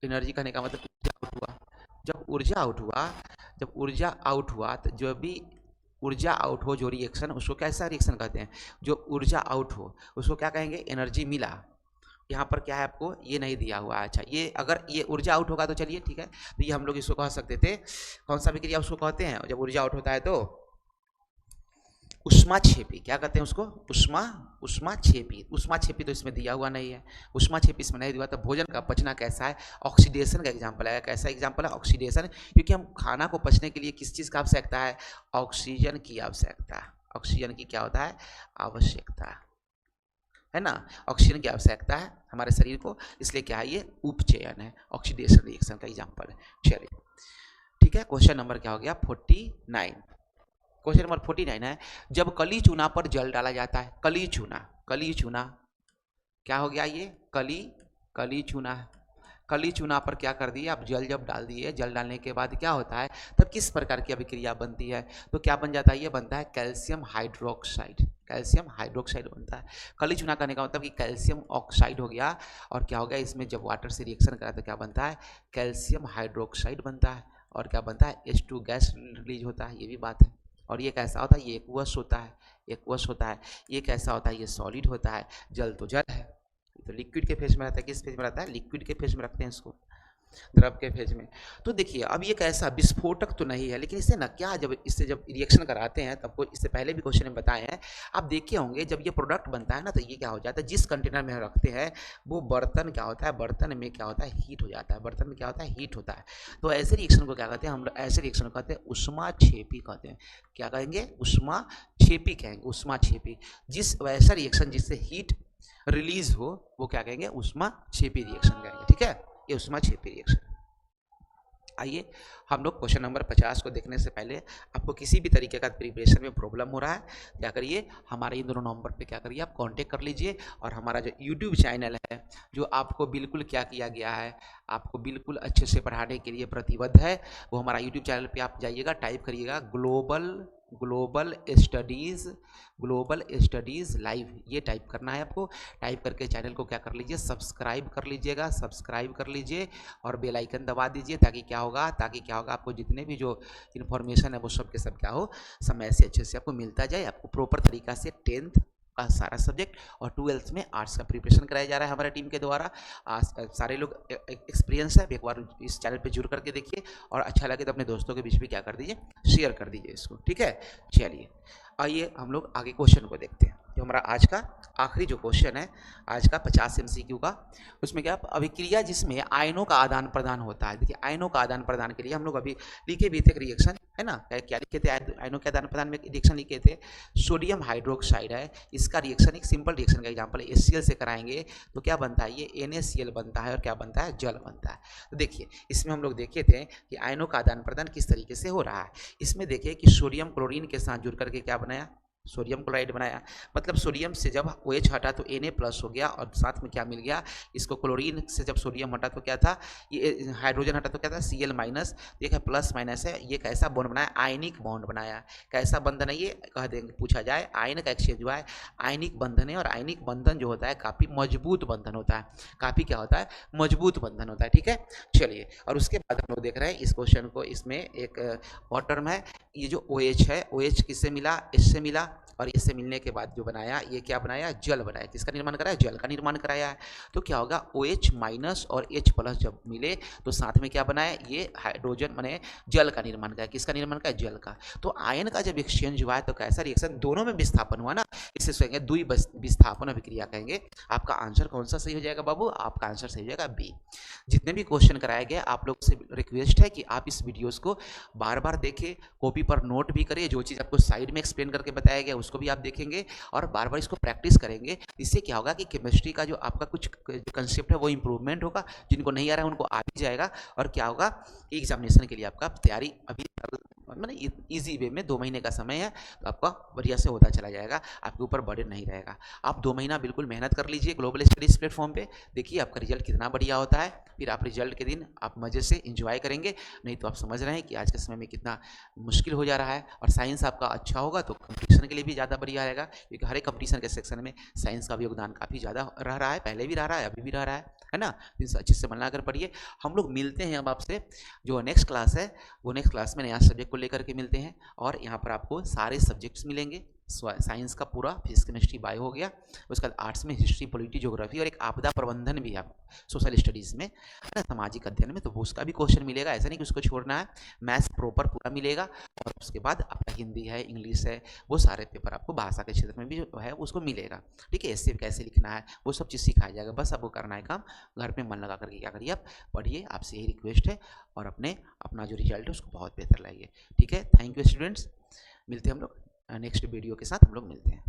एनर्जी कहने का मतलब ऊर्जा आउट हुआ। जब ऊर्जा आउट हुआ, जब ऊर्जा आउट हुआ तो जो भी ऊर्जा आउट हो, जो रिएक्शन, उसको कैसा रिएक्शन कहते हैं, जो ऊर्जा आउट हो उसको क्या कहेंगे, एनर्जी मिला। यहाँ पर क्या है, आपको ये नहीं दिया हुआ है। अच्छा, ये अगर ये ऊर्जा आउट होगा तो चलिए ठीक है, तो ये हम लोग इसको कह सकते थे, कौन सा अभिक्रिया उसको कहते हैं, जब ऊर्जा आउट होता है तो उष्माक्षेपी, क्या कहते हैं उसको, उष्माक्षेपी। उष्माक्षेपी तो इसमें दिया हुआ नहीं है, उष्माक्षेपी इसमें नहीं दिया, तो भोजन का पचना कैसा है, ऑक्सीडेशन का एग्जाम्पल है। कैसा एग्जाम्पल है, ऑक्सीडेशन, क्योंकि हम खाना को पचने के लिए किस चीज़ का आवश्यकता है, ऑक्सीजन की आवश्यकता, ऑक्सीजन की क्या होता है, आवश्यकता है ना, ऑक्सीजन की आवश्यकता है हमारे शरीर को, इसलिए क्या है, ये उपचयन है, ऑक्सीडेशन रिएक्शन का एग्जाम्पल है। चलिए ठीक है, क्वेश्चन नंबर क्या हो गया, 49। क्वेश्चन नंबर 49 है, जब कली चूना पर जल डाला जाता है, कली चूना क्या हो गया, ये कली चूना है, कली चूना पर क्या कर दिए आप, जल जब डाल दिए, जल डालने के बाद क्या होता है, तब किस प्रकार की अभिक्रिया बनती है, तो क्या बन जाता है, ये बनता है कैल्शियम हाइड्रोक्साइड, कैल्शियम हाइड्रोक्साइड बनता है। कली चूना करने का मतलब कि कैल्शियम ऑक्साइड हो गया, और क्या हो गया, इसमें जब वाटर से रिएक्शन करा तो क्या बनता है, कैल्शियम हाइड्रोक्साइड बनता है, और क्या बनता है, H2 गैस रिलीज होता है, ये भी बात है। और ये कैसा होता है, ये एक्वस होता है, एक्वस होता है, ये कैसा होता है, ये सॉलिड होता है, जल तो जल है, तो लिक्विड के फेज में रहता है। किस फेज में रहता है, लिक्विड के फेज में रखते हैं इसको, द्रव के फेज में। तो देखिए अब ये कैसा विस्फोटक तो नहीं है, लेकिन इससे ना क्या, जब इससे जब रिएक्शन कराते हैं तब को इससे पहले भी क्वेश्चन में बताए हैं, आप देखे होंगे जब ये प्रोडक्ट बनता है ना तो ये क्या हो जाता है, जिस कंटेनर में रखते हैं वो बर्तन क्या होता है, बर्तन में क्या होता है, हीट हो जाता है, बर्तन में क्या होता है, हीट होता है। तो ऐसे रिएक्शन को क्या कहते हैं, हम लोग ऐसे रिएक्शन को कहते हैं उष्माक्षेपी कहते हैं। क्या कहेंगे, उष्माक्षेपी कहेंगे, उष्माक्षेपी। जिस वैसा रिएक्शन जिससे हीट रिलीज हो वो क्या कहेंगे, उष्माक्षेपी रिएक्शन कहेंगे। ठीक है, ये उष्माक्षेपी रिएक्शन। आइए हम लोग क्वेश्चन नंबर 50 को देखने से पहले आपको किसी भी तरीके का प्रिपरेशन में प्रॉब्लम हो रहा है, क्या करिए, हमारे इन दोनों नंबर पे क्या करिए, आप कांटेक्ट कर लीजिए। और हमारा जो यूट्यूब चैनल है जो आपको बिल्कुल क्या किया गया है, आपको बिल्कुल अच्छे से पढ़ाने के लिए प्रतिबद्ध है, वो हमारा यूट्यूब चैनल पे आप जाइएगा, टाइप करिएगा ग्लोबल स्टडीज़ लाइव, ये टाइप करना है आपको। टाइप करके चैनल को क्या कर लीजिए, सब्सक्राइब कर लीजिएगा, सब्सक्राइब कर लीजिए और बेल आइकन दबा दीजिए, ताकि क्या होगा आपको जितने भी जो इन्फॉर्मेशन है वो सब के सब क्या हो, समय से अच्छे से आपको मिलता जाए, आपको प्रॉपर तरीका से 10th का सारा सब्जेक्ट और 12th में आर्ट्स का प्रिपरेशन कराया जा रहा है हमारे टीम के द्वारा। सारे लोग एक्सपीरियंस है, एक बार इस चैनल पे जुड़ करके देखिए, और अच्छा लगे तो अपने दोस्तों के बीच में क्या कर दीजिए, शेयर कर दीजिए इसको। ठीक है, चलिए आइए हम लोग आगे क्वेश्चन को देखते हैं। जो हमारा आज का आखिरी जो क्वेश्चन है, आज का 50 MCQ का, उसमें क्या, अभिक्रिया जिसमें आयनों का आदान प्रदान होता है। देखिए आयनों का आदान प्रदान के लिए हम लोग अभी लिखे भी थे एक रिएक्शन, है ना, क्या लिखे थे, आयनों के आदान प्रदान में रिएक्शन लिखे थे, सोडियम हाइड्रोक्साइड है, इसका रिएक्शन एक सिंपल रिएक्शन का एग्जाम्पल HCl से कराएंगे तो क्या बनता है, ये NaCl बनता है और क्या बनता है, जल बनता है। तो देखिए इसमें हम लोग देखे थे कि आयनों का आदान प्रदान किस तरीके से हो रहा है। इसमें देखिए कि सोडियम क्लोरीन के साथ जुड़ करके क्या बनाया, सोडियम क्लोराइड बनाया, मतलब सोडियम से जब OH हटा तो Na+ हो गया, और साथ में क्या मिल गया इसको, क्लोरीन से जब सोडियम हटा तो क्या था, ये हाइड्रोजन हटा तो क्या था, Cl-। देखिए प्लस माइनस है, ये कैसा बॉन्ड बनाया, आयनिक बॉन्ड बनाया। कैसा बंधन है ये, कह देंगे, पूछा जाए, आयन का एक्सचेंज हुआ है, आयनिक बंधन है। और आयनिक बंधन जो होता है काफ़ी मजबूत बंधन होता है, काफ़ी क्या होता है, मजबूत बंधन होता है। ठीक है, चलिए, और उसके बाद हम लोग देख रहे हैं इस क्वेश्चन को, इसमें एक और टर्म है, ये जो OH है, OH किससे मिला, इससे मिला, और इससे मिलने के बाद जो बनाया, ये क्या बनाया, जल बनाया। किसका निर्माण कराया, जल का निर्माण कराया है। तो क्या होगा, OH- और H+ जब मिले तो साथ में क्या बनाया, ये हाइड्रोजन माने जल का निर्माण कराया। किसका निर्माण कराया, जल का। तो आयन का जब एक्सचेंज हुआ है तो कैसा रिएक्शन, दोनों में विस्थापन हुआ ना, इसे कहेंगे द्विविस्थापन अभिक्रिया कहेंगे। आपका आंसर कौन सा सही हो जाएगा बाबू, आपका आंसर सही हो जाएगा बी। जितने भी क्वेश्चन कराए गए आप लोग से रिक्वेस्ट है कि आप इस वीडियोस को बार बार देखें, कॉपी पर नोट भी करिए, जो चीज़ आपको साइड में एक्सप्लेन करके बताया गया उसको भी आप देखेंगे और बार बार इसको प्रैक्टिस करेंगे। इससे क्या होगा कि केमिस्ट्री का जो आपका कुछ कंसेप्ट है वो इंप्रूवमेंट होगा, जिनको नहीं आ रहा है उनको आ भी जाएगा, और क्या होगा कि एग्जामिनेशन के लिए आपका तैयारी अभी मैंने इजी वे में 2 महीने का समय है, तो आपका बढ़िया से होता चला जाएगा, आपके ऊपर बर्डन नहीं रहेगा। आप 2 महीना बिल्कुल मेहनत कर लीजिए ग्लोबल स्टडीज़ प्लेटफॉर्म पे, देखिए आपका रिजल्ट कितना बढ़िया होता है, फिर आप रिजल्ट के दिन आप मज़े से इंजॉय करेंगे। नहीं तो आप समझ रहे हैं कि आज के समय में कितना मुश्किल हो जा रहा है, और साइंस आपका अच्छा होगा तो कंपटीशन के लिए भी ज़्यादा बढ़िया रहेगा, क्योंकि हर एक कंपटीशन के सेक्शन में साइंस का भी योगदान काफ़ी ज़्यादा रह रहा है, पहले भी रह रहा है, अभी भी रह रहा है ना। इनसे अच्छे से बना कर पढ़िए। हम लोग मिलते हैं अब आपसे, जो नेक्स्ट क्लास है वो नेक्स्ट क्लास में नया सब्जेक्ट को लेकर के मिलते हैं, और यहाँ पर आपको सारे सब्जेक्ट्स मिलेंगे। साइंस का पूरा फिजिक्स केमिस्ट्री बायो हो गया, उसके बाद आर्ट्स में हिस्ट्री पॉलिटी ज्योग्राफी और एक आपदा प्रबंधन भी है सोशल स्टडीज़ में, है ना, सामाजिक अध्ययन में, तो वो उसका भी क्वेश्चन मिलेगा, ऐसा नहीं कि उसको छोड़ना है। मैथ्स प्रॉपर पूरा मिलेगा, और उसके बाद आपका हिंदी है, इंग्लिश है, वो सारे पेपर आपको भाषा के क्षेत्र में भी जो है उसको मिलेगा। ठीक है, ऐसे कैसे लिखना है वो सब चीज़ सिखाया जाएगा, बस आपको करना है काम, घर पे मन लगा करके क्या करिए, आप पढ़िए, आपसे यही रिक्वेस्ट है, और अपना जो रिजल्ट है उसको बहुत बेहतर लाइए। ठीक है, थैंक यू स्टूडेंट्स, मिलते हैं हम लोग नेक्स्ट वीडियो के साथ, हम लोग मिलते हैं।